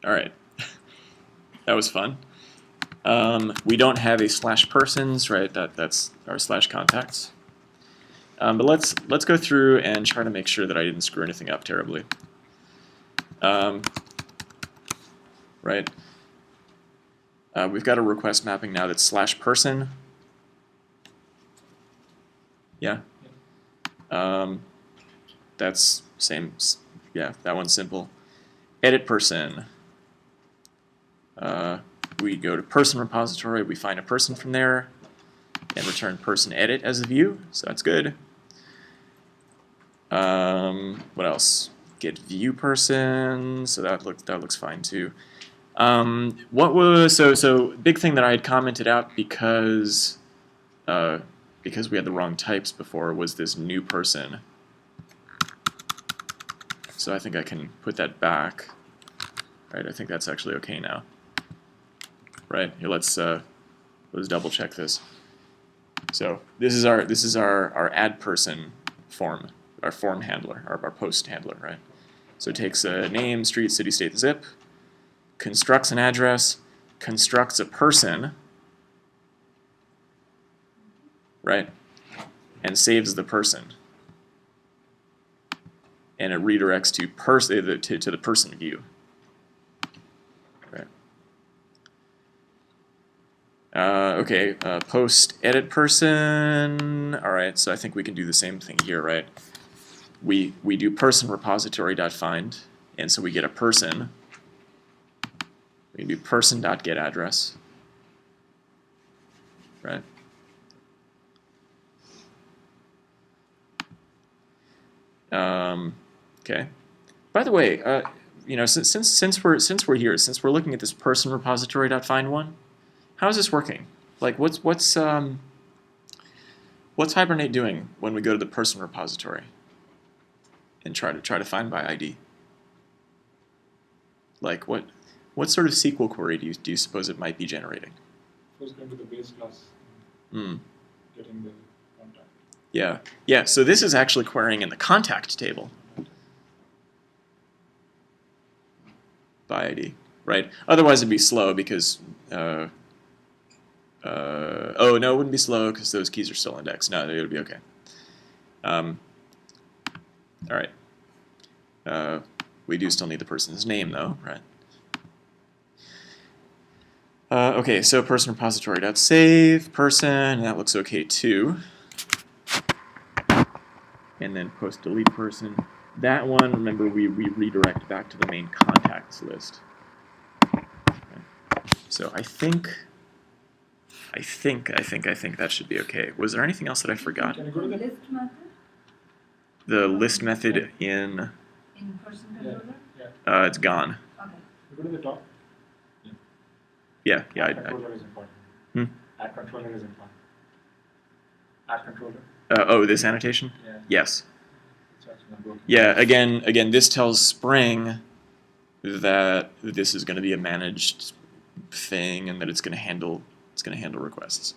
All right. That was fun. We don't have a /persons, right? That's our /contacts. But let's go through and try to make sure that I didn't screw anything up terribly. Right. We've got a request mapping now that's /person. Yeah. That's same. Yeah, that one's simple. Edit person. We go to person repository. We find a person from there, and return person edit as a view. So that's good. What else? Get view person. So that looks fine too. What was so big thing that I had commented out because we had the wrong types before was this new person. So I think I can put that back. Right, I think that's actually okay now. Right, here let's double check this. So this is our add person form, our form handler, our post handler, right? So it takes a name, street, city, state, zip, constructs an address, constructs a person, right? And saves the person. And it redirects to the person view. Right. Okay, post edit person. All right, so I think we can do the same thing here, right? We do person repository.find, and so we get a person. We do person.getAddress, right? Okay. By the way, you know, since we're here, since we're looking at this person repository.find one, how is this working? Like, what's Hibernate doing when we go to the person repository and try to find by ID? Like, what sort of SQL query do you suppose it might be generating? First going to the base class, Hmm. getting the contact. Yeah. So this is actually querying in the contact table by ID, right? Otherwise, it'd be slow because. Oh no, it wouldn't be slow because those keys are still indexed. No, it would be okay. All right. We do still need the person's name though, right? Okay, so person repository.save person, and that looks okay too. And then post delete person. That one, remember, we redirect back to the main contacts list. Okay. So I think that should be okay. Was there anything else that I forgot? Can you go to the List method The list method in person controller? it's gone. Okay. You go to the top. Yeah. Add controller is important. Hmm? Add controller is important. Add controller. Oh, this annotation? Yeah. Yes. It's actually not working. Yeah. Again, this tells Spring that this is going to be a managed thing and that it's going to handle requests.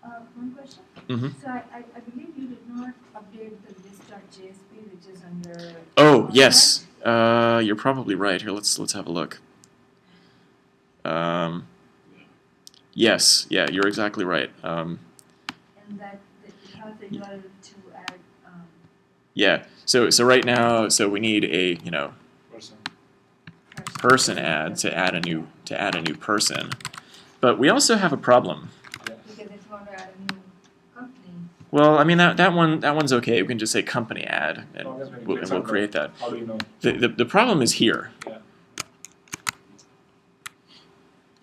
One question. Mm-hmm. So I believe you did not update the list.jsp, which is under. Oh yes. You're probably right. Here, let's have a look. Yes. Yeah. You're exactly right. And that it has the URL to add. Yeah. So right now, so we need a person add to add a new person, but we also have a problem. Because it's want to add a new company. Well, I mean that one's okay. We can just say company add, and we'll create that. How do you know? The problem is here, Yeah.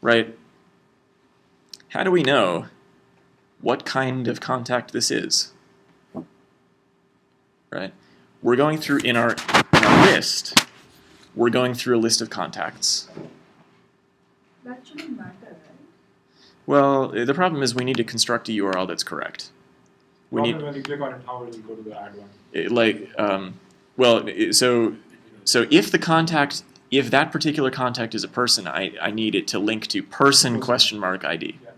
right? How do we know what kind of contact this is? Right? We're going through in our list. We're going through a list of contacts. That shouldn't matter, right? Well, the problem is we need to construct a URL that's correct. We Problem need when you click on it, how will it go to the add one? So if that particular contact is a person, I need it to link to person ?ID. Yeah.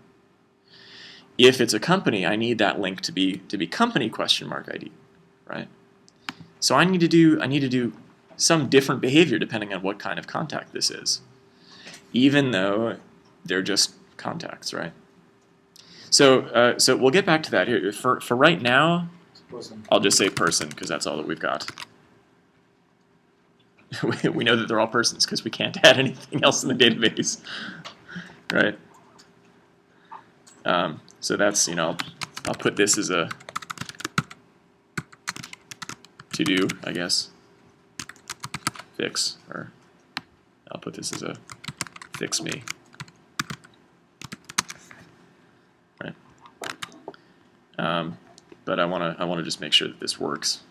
If it's a company, I need that link to be company ?ID, right? So I need to do some different behavior depending on what kind of contact this is, even though they're just contacts, right? So we'll get back to that here. For right now, Person. I'll just say person because that's all that we've got. We know that they're all persons because we can't add anything else in the database, right? So that's, I'll put this as a to do, I guess. Fix, or I'll put this as a fix me. Right. but I want to just make sure that this works.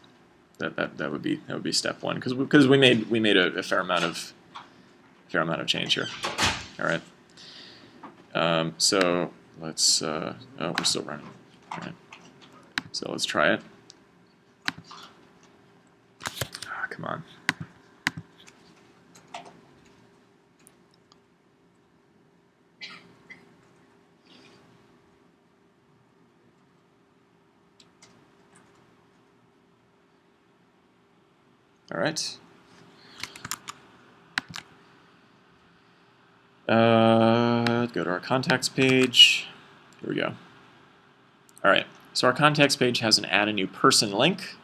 That would be step one, because we made a fair amount of change here. All right. So let's oh, we're still running. All right. So let's try it. Oh, come on. All right. Go to our contacts page. Here we go. All right. So our contacts page has an add a new person link.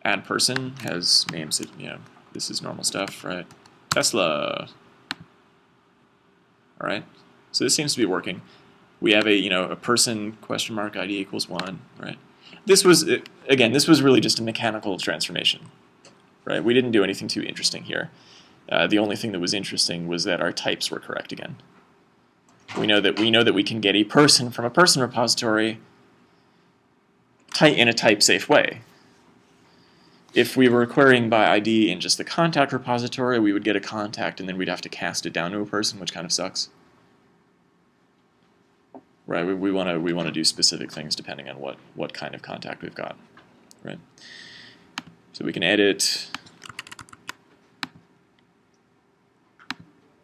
Add person has names that, this is normal stuff, right? Tesla. All right. So this seems to be working. We have a person question mark ID equals 1, right? This was, again, this was really just a mechanical transformation, right? We didn't do anything too interesting here. The only thing that was interesting was that our types were correct again. We know that we can get a person from a person repository in a type-safe way. If we were querying by ID in just the contact repository, we would get a contact and then we'd have to cast it down to a person, which kind of sucks. Right? We want to do specific things depending on what kind of contact we've got. Right? So we can edit.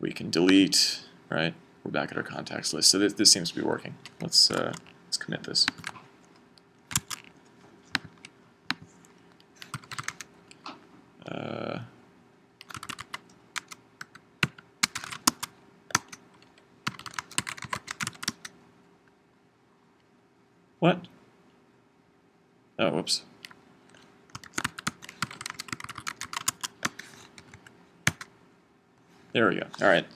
We can delete. Right? We're back at our contacts list. So this seems to be working. Let's commit this. What? Oh, whoops. There we go. All right.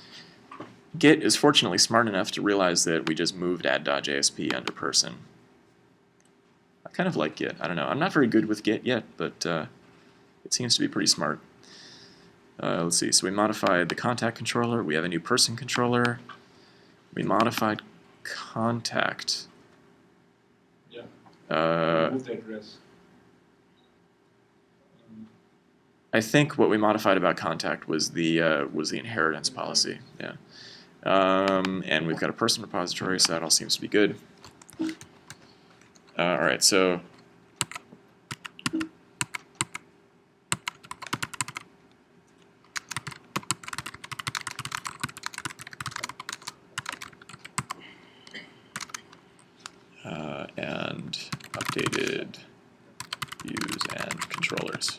Git is fortunately smart enough to realize that we just moved add.jsp under person. I kind of like Git. I don't know. I'm not very good with Git yet, but it seems to be pretty smart. Let's see. So we modified the contact controller. We have a new person controller. We modified contact. Remove the address. I think what we modified about contact was the inheritance policy. Yeah, and we've got a person repository, so that all seems to be good. All right, so and updated views and controllers.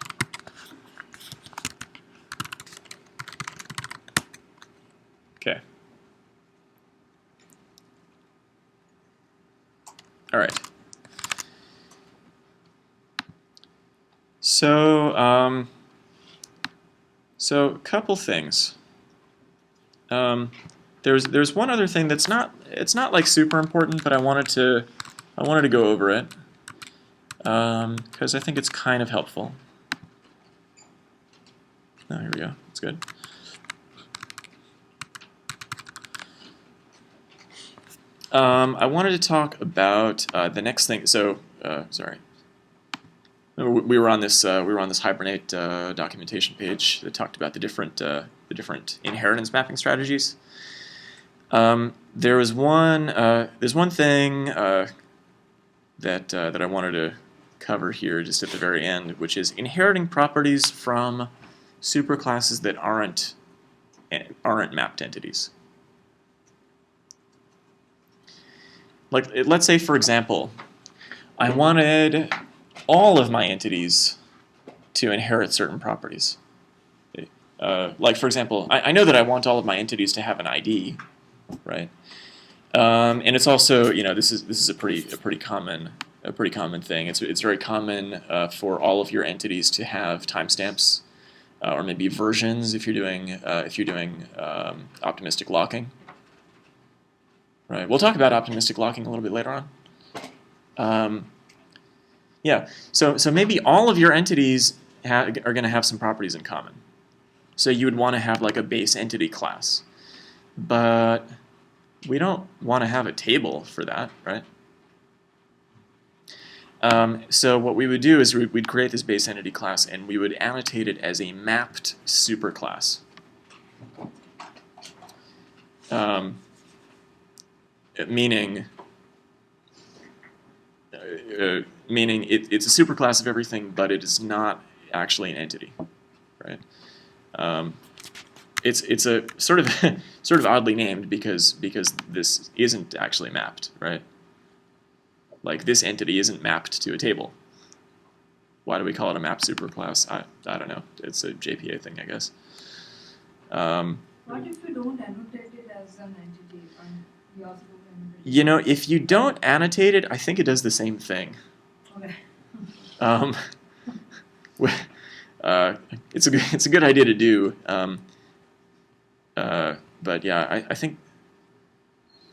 Okay. All right. So, so a couple things. There's one other thing that's it's not like super important, but I wanted to go over it because I think it's kind of helpful. Oh, here we go. That's good. I wanted to talk about the next thing. So, sorry. We were on this Hibernate documentation page that talked about the different inheritance mapping strategies. There's one thing that I wanted to cover here just at the very end, which is inheriting properties from superclasses that aren't mapped entities. Like, let's say, for example, I wanted all of my entities to inherit certain properties. Like, for example, I know that I want all of my entities to have an ID, right? And it's also, this is a pretty common thing. It's very common for all of your entities to have timestamps, or maybe versions if you're doing optimistic locking. Right. We'll talk about optimistic locking a little bit later on. Yeah. So maybe all of your entities are going to have some properties in common. So you would want to have like a base entity class, but we don't want to have a table for that, right? So what we would do is we'd create this base entity class, and we would annotate it as a mapped superclass. Meaning it's a superclass of everything, but it is not actually an entity, right? It's a sort of oddly named because this isn't actually mapped, right? Like this entity isn't mapped to a table. Why do we call it a mapped superclass? I don't know. It's a JPA thing, I guess. What if you don't annotate it as an entity and you also don't annotate it? You know, if you don't annotate it, I think it does the same thing. Okay. It's a good idea to do. But yeah, I think.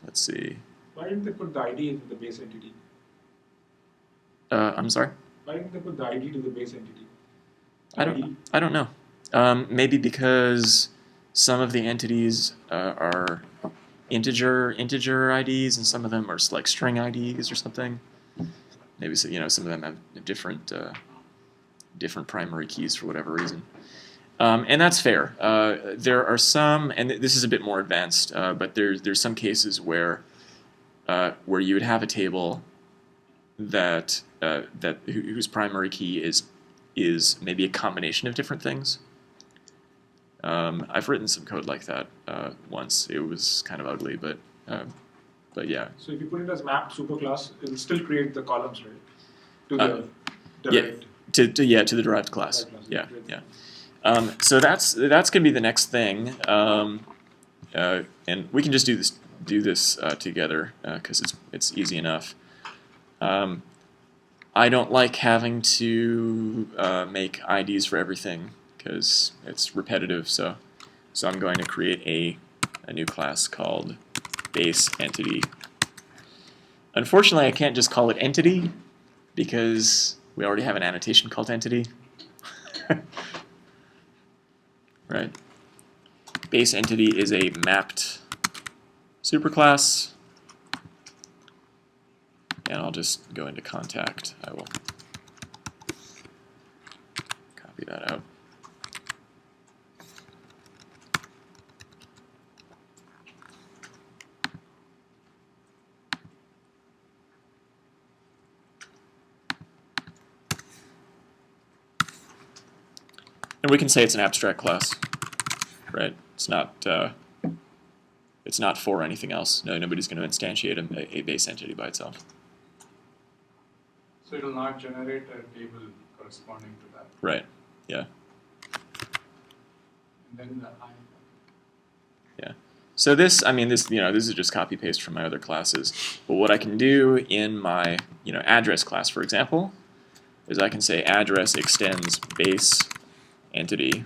Let's see. Why didn't they put the ID into the base entity? I'm sorry. Why didn't they put the ID to the base entity? I don't know. Maybe because some of the entities are integer IDs, and some of them are like string IDs or something. Maybe some of them have different primary keys for whatever reason. And that's fair. There are some, and this is a bit more advanced, but there's some cases where you would have a table whose primary key is maybe a combination of different things. I've written some code like that once. It was kind of ugly, but yeah. So if you put it as mapped superclass, it will still create the columns, right? To the derived. To the derived class. Yeah. So that's going to be the next thing, and we can just do this together because it's easy enough. I don't like having to make IDs for everything because it's repetitive. So I'm going to create a new class called base entity. Unfortunately, I can't just call it entity because we already have an annotation called entity. Right? Base entity is a mapped superclass. And I'll just go into contact. I will copy that out. And we can say it's an abstract class, right? It's not for anything else. Nobody's going to instantiate a base entity by itself. So it will not generate a table corresponding to that. Right. Yeah. And then the I. Yeah. So this is just copy paste from my other classes. But what I can do in my address class, for example, is I can say address extends base entity,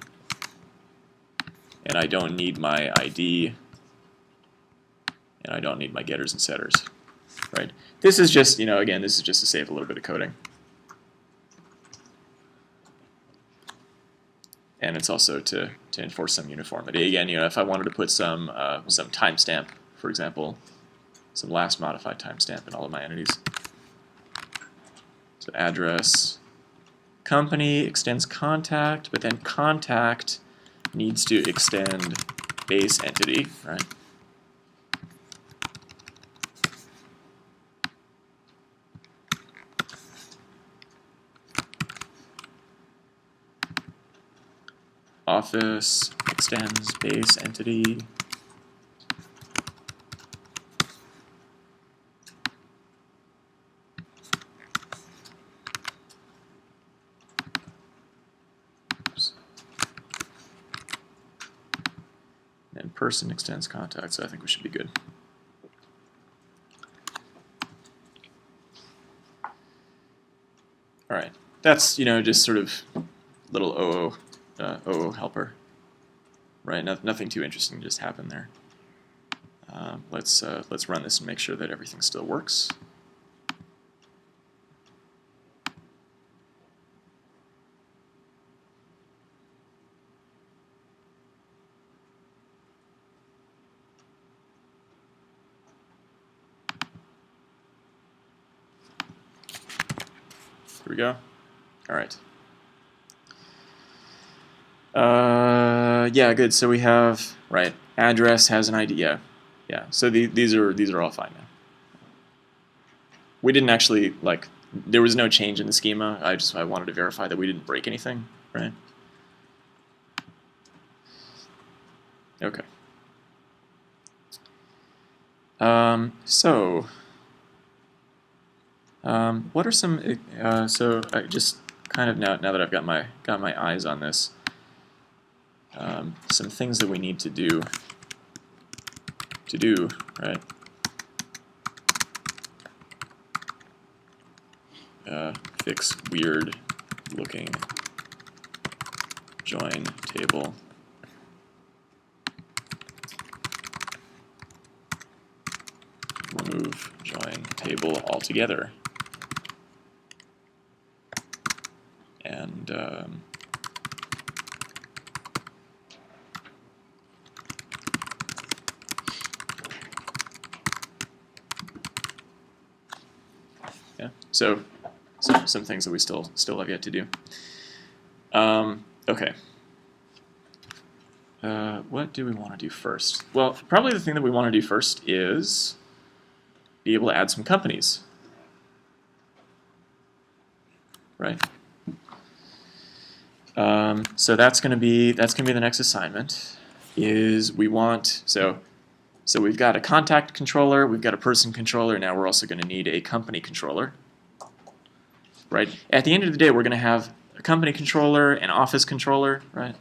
and I don't need my ID, and I don't need my getters and setters. Right. This is just again, this is just to save a little bit of coding. And it's also to enforce some uniformity. Again, if I wanted to put some timestamp, for example, some last modified timestamp in all of my entities. So address company extends contact, but then contact needs to extend base entity, right? Office extends base entity. Oops. And person extends contact, so I think we should be good. All right, that's just sort of little OO helper, right? Nothing too interesting just happened there. Let's run this and make sure that everything still works. we go. All right. Yeah, good. So we have, right, address has an ID. Yeah, yeah. So these are all fine now. We didn't actually, like, there was no change in the schema. I wanted to verify that we didn't break anything, right? Okay. What are some? So I just kind of now that I've got my eyes on this, some things that we need to do, right? Fix weird looking join table. Remove join table altogether. And yeah, so some things that we still have yet to do. Okay. What do we want to do first? Well, probably the thing that we want to do first is be able to add some companies, right? So that's going to be the next assignment. Is we want so we've got a contact controller, we've got a person controller. Now we're also going to need a company controller, right? At the end of the day, we're going to have a company controller, an office controller, right?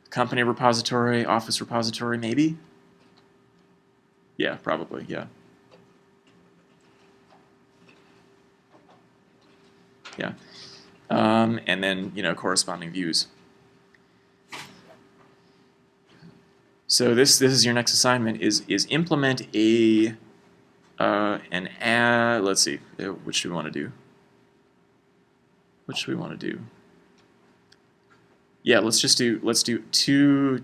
Company repository, office repository, maybe. Yeah, probably. Yeah. Yeah. And then, corresponding views. So this is your next assignment is implement an add. Let's see, which do we want to do? Yeah, let's do two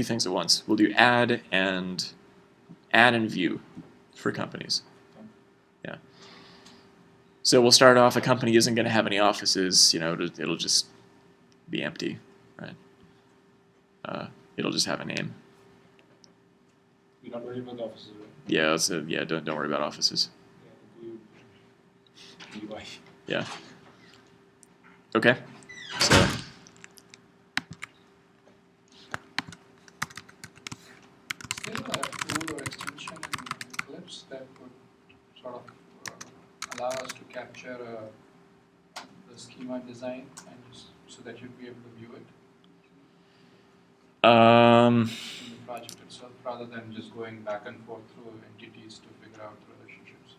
things at once. We'll do add and view for companies. Yeah. So we'll start off. A company isn't going to have any offices. It'll just be empty, right? It'll just have a name. You're not worried about the offices, right? Yeah. So yeah, don't worry about offices. UI. Yeah. Okay. So. Is there a tool or extension in Eclipse that would sort of allow us to capture the schema design and so that you'd be able to view it in the project itself, rather than just going back and forth through entities to figure out relationships?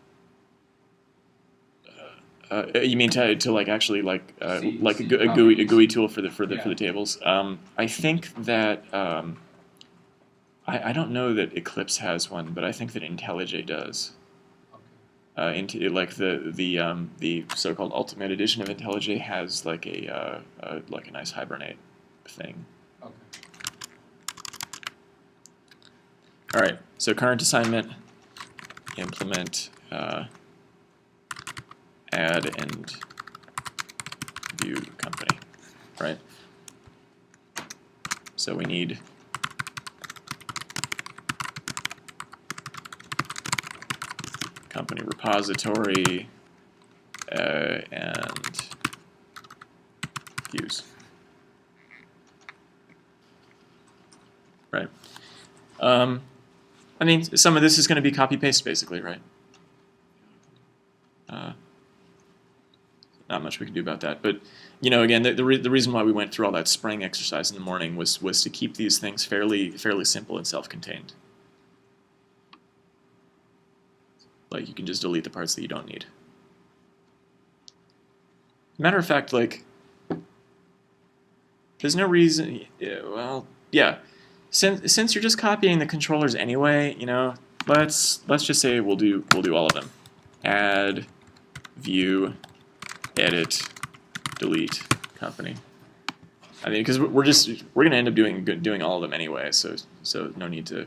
You mean to like actually like See a companies. GUI tool for the Yeah. tables? I think that I don't know that Eclipse has one, but I think that IntelliJ does. Okay. Into like the so-called Ultimate Edition of IntelliJ has like a nice Hibernate thing. Okay. All right. So current assignment: implement add and view company. Right. So we need company repository and views. Right. I mean, some of this is going to be copy-paste, basically, right? Not much we can do about that. But, again, the reason why we went through all that Spring exercise in the morning was to keep these things fairly simple and self-contained. Like, you can just delete the parts that you don't need. Matter of fact, like, there's no reason. Well, yeah. Since you're just copying the controllers anyway, let's just say we'll do all of them. Add, view, edit, delete, company. I mean, because we're gonna end up doing all of them anyway, so no need to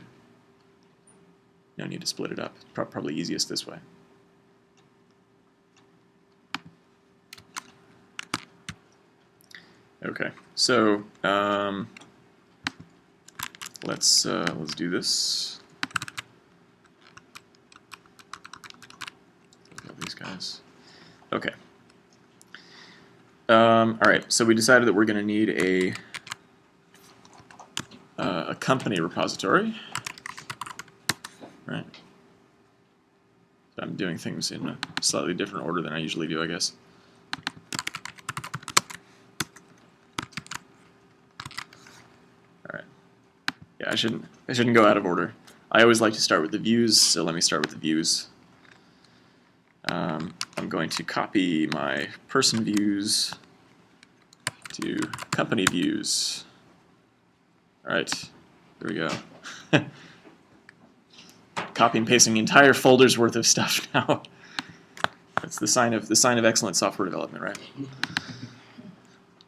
split it up. Probably easiest this way. Okay, so let's do this. These guys. Okay. All right. So we decided that we're going to need a company repository, right? So I'm doing things in a slightly different order than I usually do, I guess. All right. Yeah, I shouldn't go out of order. I always like to start with the views, so let me start with the views. I'm going to copy my person views to company views. All right, there we go. Copy and pasting the entire folder's worth of stuff now. That's the sign of excellent software development, right?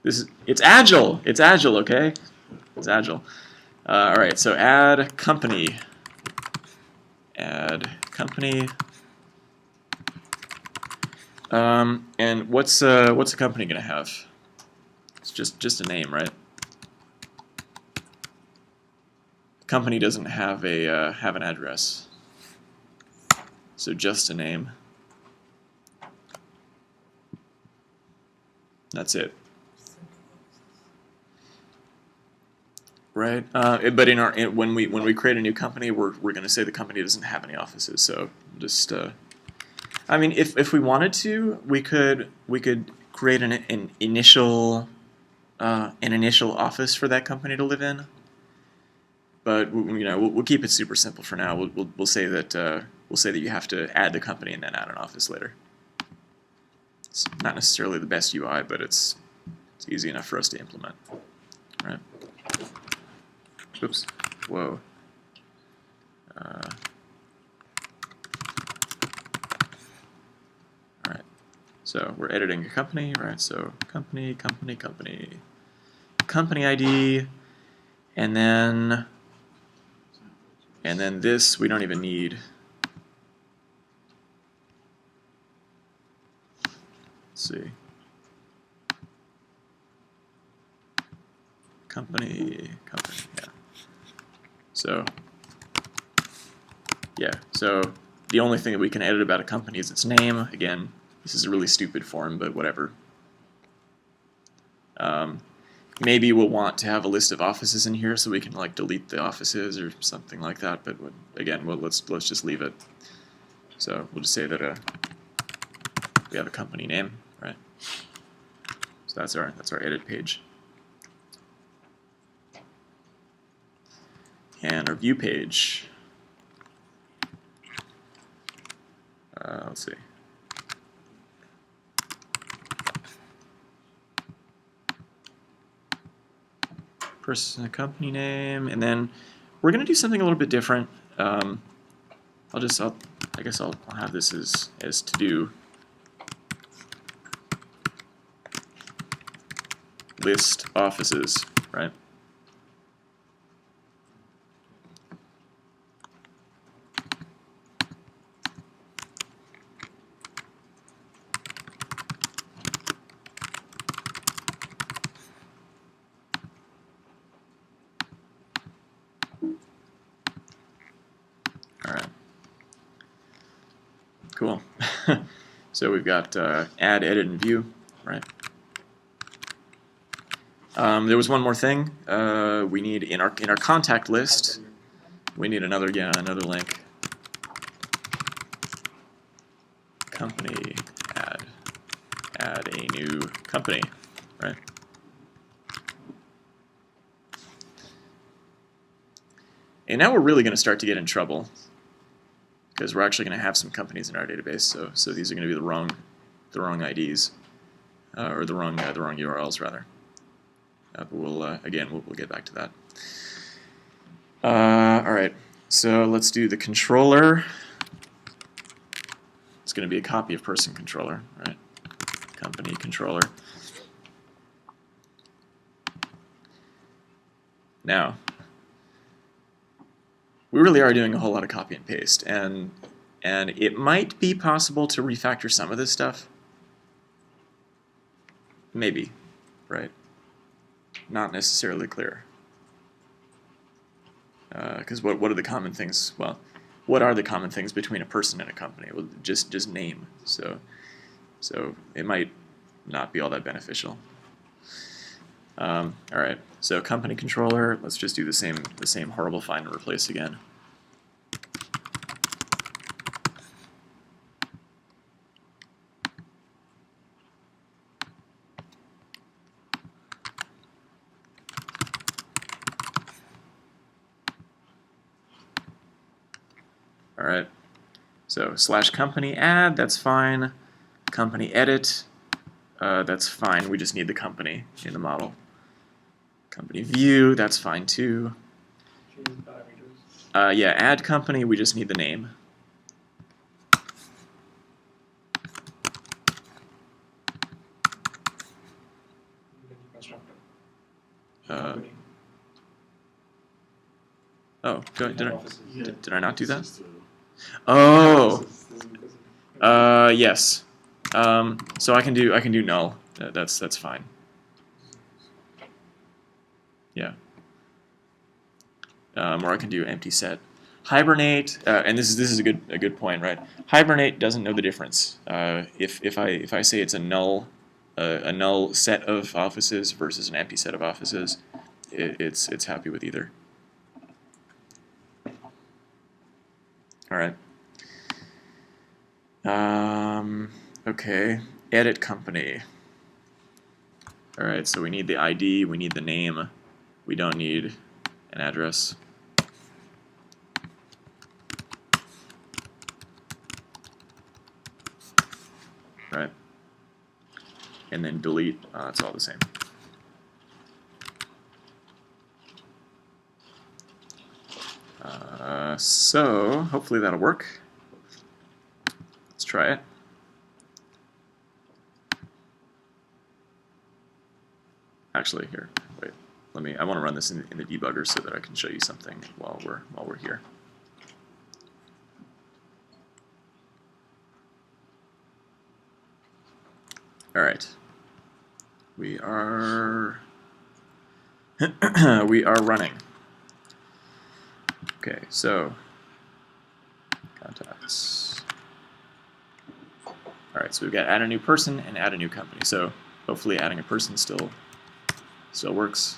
It's agile. It's agile, okay? It's agile. All right, so add company. Add company. And what's a company gonna have? It's just a name, right? Company doesn't have an address, so just a name. That's it. Right. But when we create a new company, we're going to say the company doesn't have any offices. So just I mean, if we wanted to, we could create an initial office for that company to live in. But we'll keep it super simple for now. We'll say that you have to add the company and then add an office later. It's not necessarily the best UI, but it's easy enough for us to implement. Right. Oops. Whoa. All right. So we're editing a company, right? So company ID, and then this we don't even need. Let's see. Company, yeah. So, yeah, so the only thing that we can edit about a company is its name. Again, this is a really stupid form, but whatever. Maybe we'll want to have a list of offices in here so we can like delete the offices or something like that, but again, let's just leave it. So we'll just say that we have a company name, right? So that's our edit page. And our view page. Let's see. Person, company name, and then we're going to do something a little bit different. I guess I'll have this as to do list offices, right? All right. Cool. So we've got add, edit, and view, right? There was one more thing. We need in our contact list. We need another link. Company add a new company, right? And now we're really going to start to get in trouble because we're actually going to have some companies in our database. So these are going to be the wrong IDs or the wrong URLs rather. But we'll get back to that. All right. So let's do the controller. It's going to be a copy of person controller, right? Company controller. Now, we really are doing a whole lot of copy and paste, and it might be possible to refactor some of this stuff. Maybe, right? not necessarily clear. Because what are the common things? Well, what are the common things between a person and a company? Well, just name. So it might not be all that beneficial. All right. So company controller. Let's just do the same horrible find and replace again. All right. So /company add, that's fine. Company edit, that's fine. We just need the company in the model. Company view, that's fine too. Change the parameters. Yeah, add company, we just need the name. Constructor. Uh, Company. oh, did Offices. I not do that? Oh, yes. So I can do null. That's fine. Yeah. Or I can do empty set. Hibernate, and this is a good point, right? Hibernate doesn't know the difference. If I say it's a null set of offices versus an empty set of offices, it's happy with either. All right. Okay. Edit company. All right. So we need the ID. We need the name. We don't need an address. Right. And then delete. It's all the same. So hopefully that'll work. Let's try it. Actually, here, wait. I want to run this in the debugger so that I can show you something while we're here. All right. We are running. Okay, so contacts. All right, so we've got add a new person and add a new company. So hopefully adding a person still works.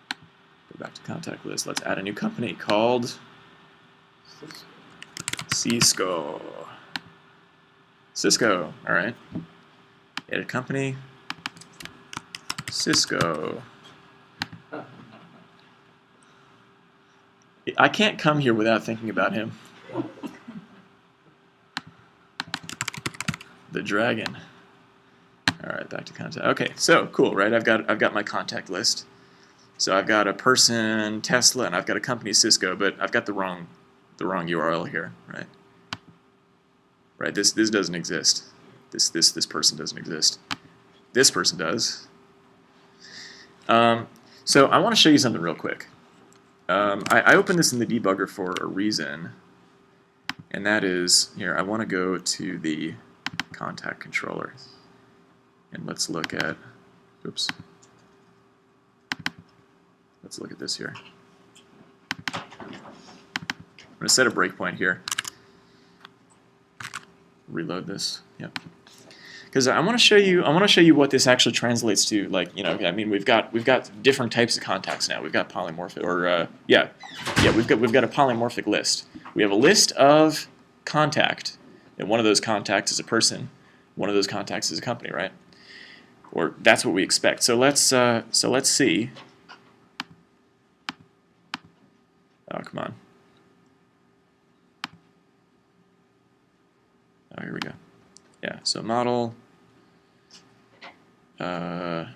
Go back to contact list. Let's add a new company called Cisco. Cisco. All right. Edit company. Cisco. I can't come here without thinking about him. The dragon. All right, back to contact. Okay, so cool, right? I've got my contact list. So I've got a person Tesla and I've got a company Cisco, but I've got the wrong URL here, right? Right. This doesn't exist. This person doesn't exist. This person does. So I want to show you something real quick. I opened this in the debugger for a reason, and that is here. I want to go to the contact controller, and let's look at. Oops. Let's look at this here. I'm going to set a breakpoint here. Reload this. Yep. Because I want to show you what this actually translates to. Like, you know, I mean, we've got different types of contacts now. We've got polymorphic, or we've got a polymorphic list. We have a list of contact, and one of those contacts is a person. One of those contacts is a company, right? Or that's what we expect. So let's see. Oh, come on. Oh, here we go. Yeah, so model. Come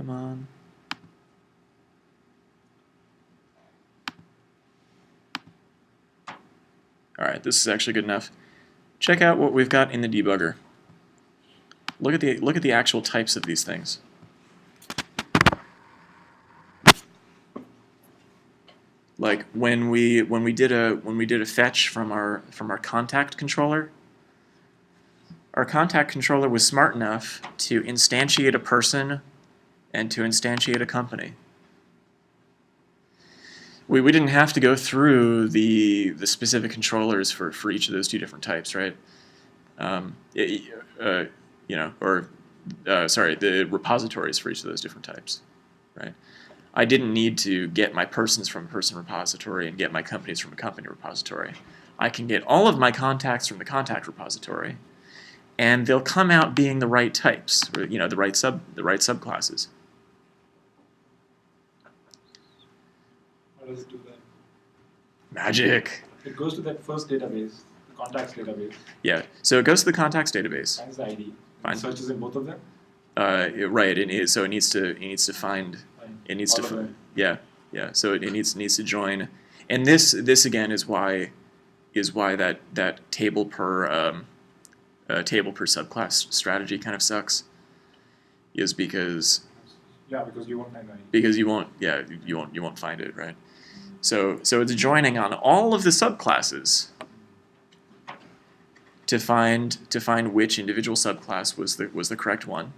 on. All right, this is actually good enough. Check out what we've got in the debugger. Look at the actual types of these things. Like when we did a fetch from our contact controller, our contact controller was smart enough to instantiate a person and to instantiate a company. We didn't have to go through the specific controllers for each of those two different types, right? Sorry, the repositories for each of those different types, right? I didn't need to get my persons from a person repository and get my companies from a company repository. I can get all of my contacts from the contact repository, and they'll come out being the right types, or the right subclasses. How does it do that? Magic. It goes to that first database, the contacts database, Yeah. So it goes to the contacts database. finds the ID, Fine. searches in both of them. Right. So it needs to find. Fine. It needs All to. of them. Yeah. Yeah. So it needs to join, and this again is why that table per subclass strategy kind of sucks. Is because Yeah, because you won't find the ID. because you won't find it, right? So it's joining on all of the subclasses to find which individual subclass was the correct one,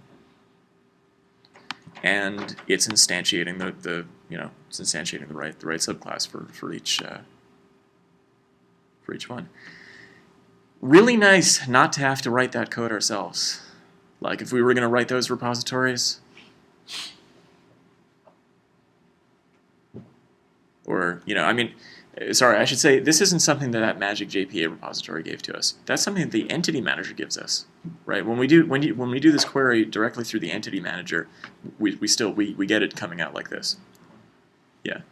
and it's instantiating the right subclass for each one. Really nice not to have to write that code ourselves. Like if we were going to write those repositories, or sorry, I should say this isn't something that Magic JPA repository gave to us. That's something that the entity manager gives us, right? When we do this query directly through the entity manager, we get it coming out like this. Yeah.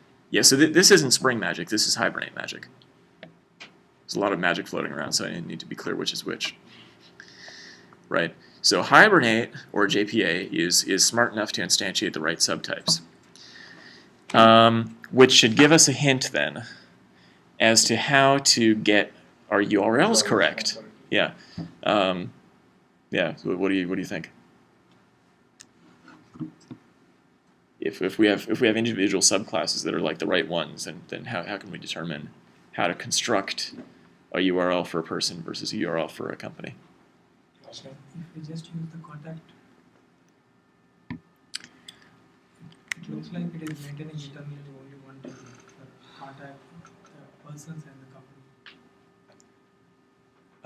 So this isn't Spring magic. This is Hibernate magic. There's a lot of magic floating around, so I need to be clear which is which. Right. So Hibernate or JPA is smart enough to instantiate the right subtypes. Which should give us a hint then as to how to get our URLs correct. Yeah. So what do you think? If we have individual subclasses that are like the right ones, then how can we determine how to construct a URL for a person versus a URL for a company? If we just use the contact, it looks like it is maintaining internally only one table, the contact, the persons and the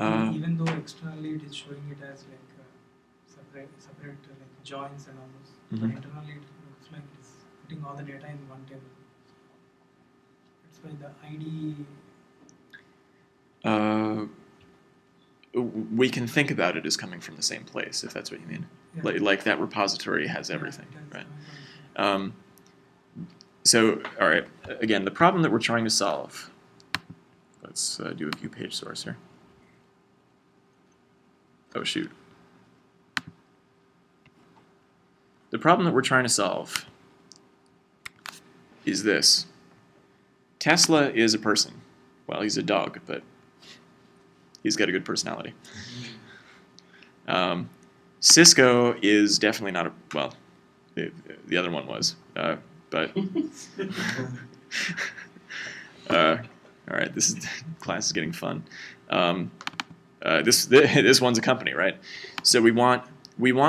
company. Even though externally it is showing it as like separate like joins and all those, but internally it looks like it is putting all the data in one table. That's why the ID. We can think about it as coming from the same place, if that's what you mean. Yeah. Like that repository has everything, Yeah, right? So, all right, again, the problem that we're trying to solve, let's do a view page source here. Oh, shoot. The problem that we're trying to solve is this. Tesla is a person. Well, he's a dog, but he's got a good personality. Cisco is definitely not a, well, the other one was, but all right, class is getting fun. This one's a company, right? So we want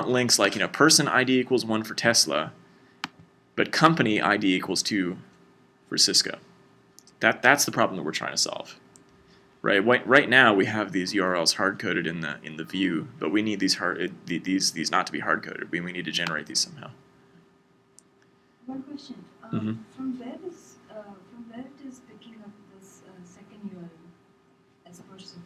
links like person ID equals 1 for Tesla, but company ID equals 2 for Cisco. That's the problem that we're trying to solve. Right now we have these URLs hard coded in the view, but we need these not to be hard coded. We need to generate these somehow. One question. From where it is picking up this second URL as person?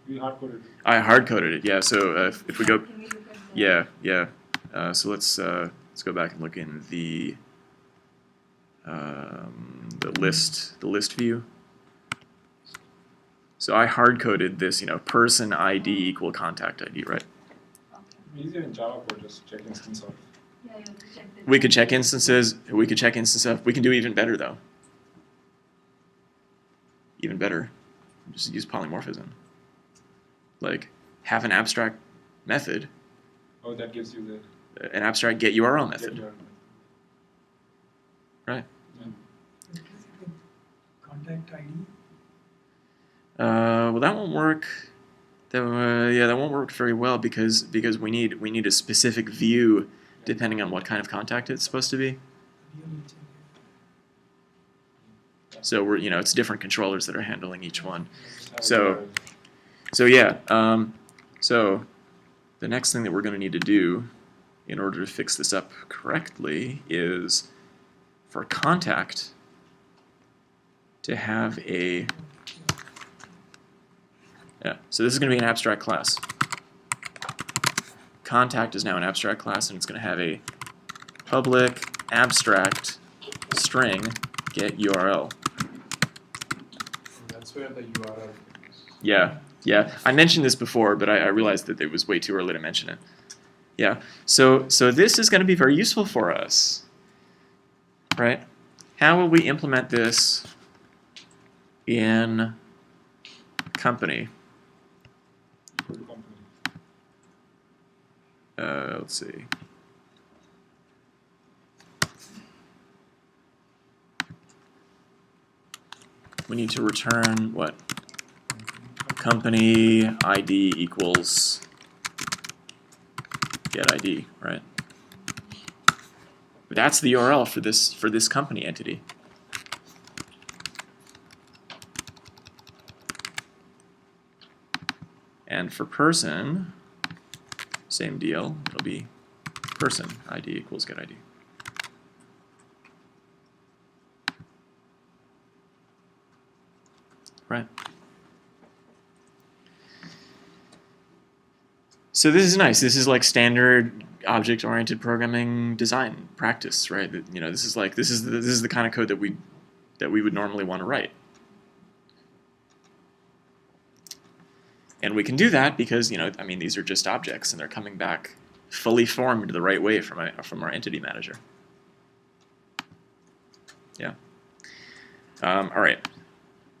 You hard coded it. I hard coded it. Yeah. So if we go, Can we look at that? yeah. So let's go back and look in the list view. So I hard coded this, person ID equal contact ID, right? Okay. Easier in Java code, just check instance of. Yeah, you have to check that. We could check instances. We could check instances. We can do even better though. Even better, just use polymorphism. Like have an abstract method. Oh, that gives you An abstract get URL the method. Right. Contact ID. Well, that won't work. Yeah, that won't work very well because we need a specific view depending on what kind of contact it's supposed to be. View will change. So we're it's different controllers that are handling each one. Have So- the- So yeah, so the next thing that we're going to need to do in order to fix this up correctly is for contact to have a so this is going to be an abstract class. Contact is now an abstract class, and it's going to have a public abstract string get URL. That's where the URL is. Yeah. I mentioned this before, but I realized that it was way too early to mention it. Yeah. So this is going to be very useful for us, right? How will we implement this in company? Go to company. Let's see. We need to return what? Company ID equals get ID, right? But that's the URL for this company entity. And for person, same deal. It'll be person ID equals get ID. Right. So this is nice. This is like standard object-oriented programming design practice, right? This is the kind of code that we would normally want to write. And we can do that because these are just objects and they're coming back fully formed the right way from our entity manager. Yeah. All right.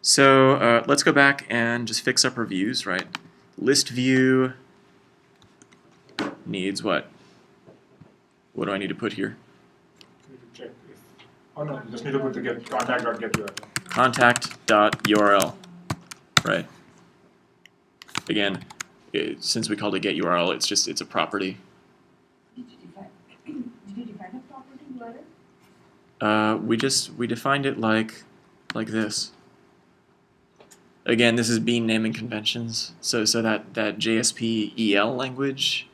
So let's go back and just fix up our views, right? List view needs what? What do I need to put here? You need to check if. Oh no, you just need to put the contact.getURL. Contact.url, right? Again, since we called it getURL, it's a property. Did you define a property URL? We defined it like this. Again, this is bean naming conventions. So that JSP EL language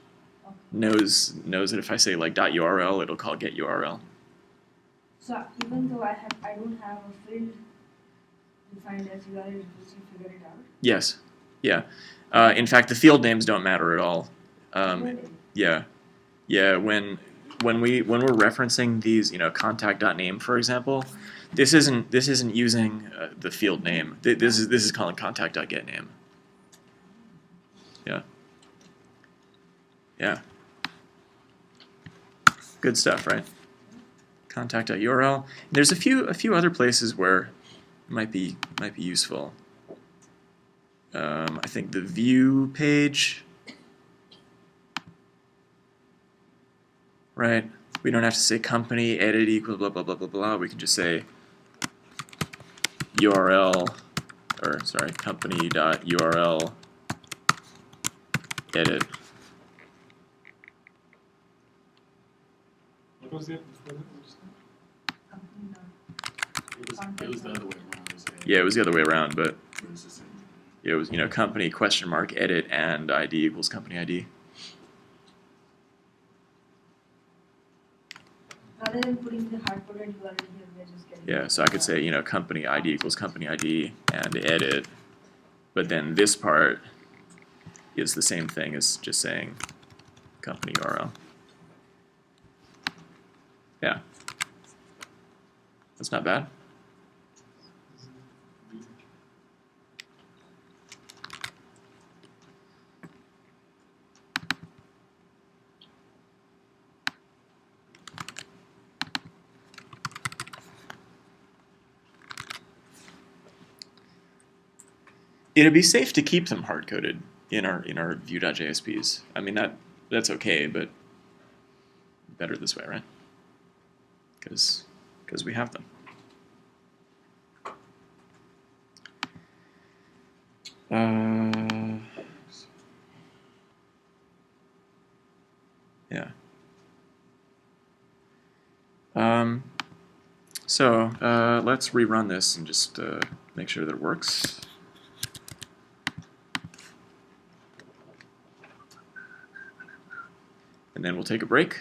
knows that if I say like .url, it'll call getURL. So even though I don't have a field defined as URL, it will still figure it out. Yes. Yeah. In fact, the field names don't matter at all. Really? Yeah. When we're referencing these, contact.name, for example, this isn't using the field name. This is calling contact.getName. Yeah. Yeah. Good stuff, right? Contact.url. There's a few other places where it might be useful. I think the view page. Right? We don't have to say company edit equals blah blah blah blah blah. We can just say company.url edit. What was the Company It was the other way around. Yeah, it was the other way around, but It's the same. it was company !, edit and ID equals company ID. Rather than putting the hard-coded URL here, we're just getting. Yeah, so I could say company ID equals company ID and edit, but then this part is the same thing as just saying company URL. Yeah, that's not bad. It'd be safe to keep them hard-coded in our view.jsps. I mean that's okay, but better this way, right? Because we have them. So let's rerun this and just make sure that it works. And then we'll take a break.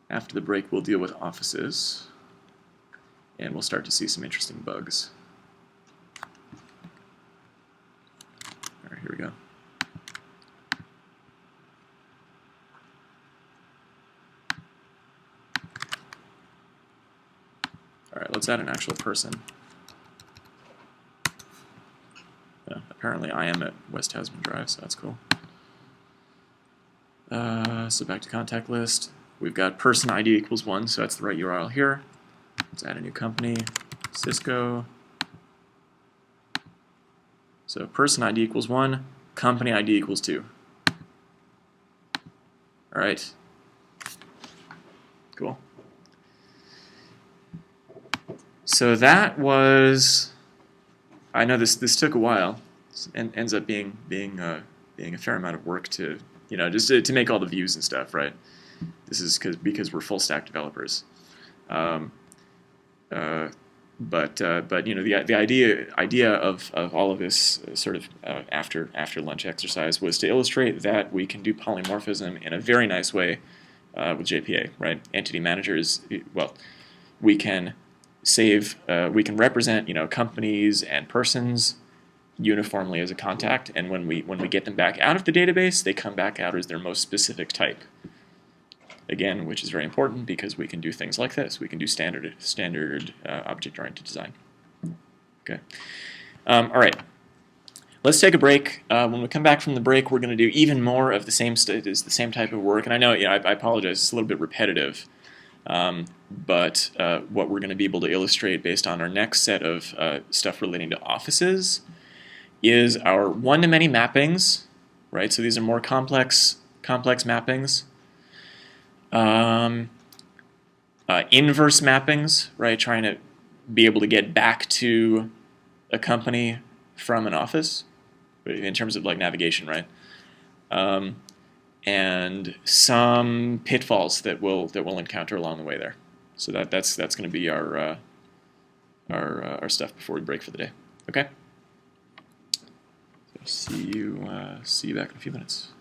After the break, we'll deal with offices. And we'll start to see some interesting bugs. All right, here we go. All right, let's add an actual person. Apparently I am at West Hasbro Drive, so that's cool. So back to contact list. We've got person ID equals 1, so that's the right URL here. Let's add a new company, Cisco. So person ID equals 1, company ID equals 2. All right. Cool. So that was, I know this took a while, and ends up being a fair amount of work to, just to make all the views and stuff, right? This is because we're full stack developers. But the idea of all of this sort of after lunch exercise was to illustrate that we can do polymorphism in a very nice way with JPA, right? Entity managers, well, we can represent companies and persons uniformly as a contact, and when we get them back out of the database, they come back out as their most specific type. Again, which is very important because we can do things like this. We can do standard object-oriented design. Okay. All right. Let's take a break. When we come back from the break, we're going to do even more of the same type of work. And I know, I apologize, it's a little bit repetitive. But what we're going to be able to illustrate based on our next set of stuff relating to offices is our one-to-many mappings, right? So these are more complex mappings. Inverse mappings, right? Trying to be able to get back to a company from an office in terms of like navigation, right? And some pitfalls that we'll encounter along the way there. So that's going to be our stuff before we break for the day. Okay. So see you back in a few minutes.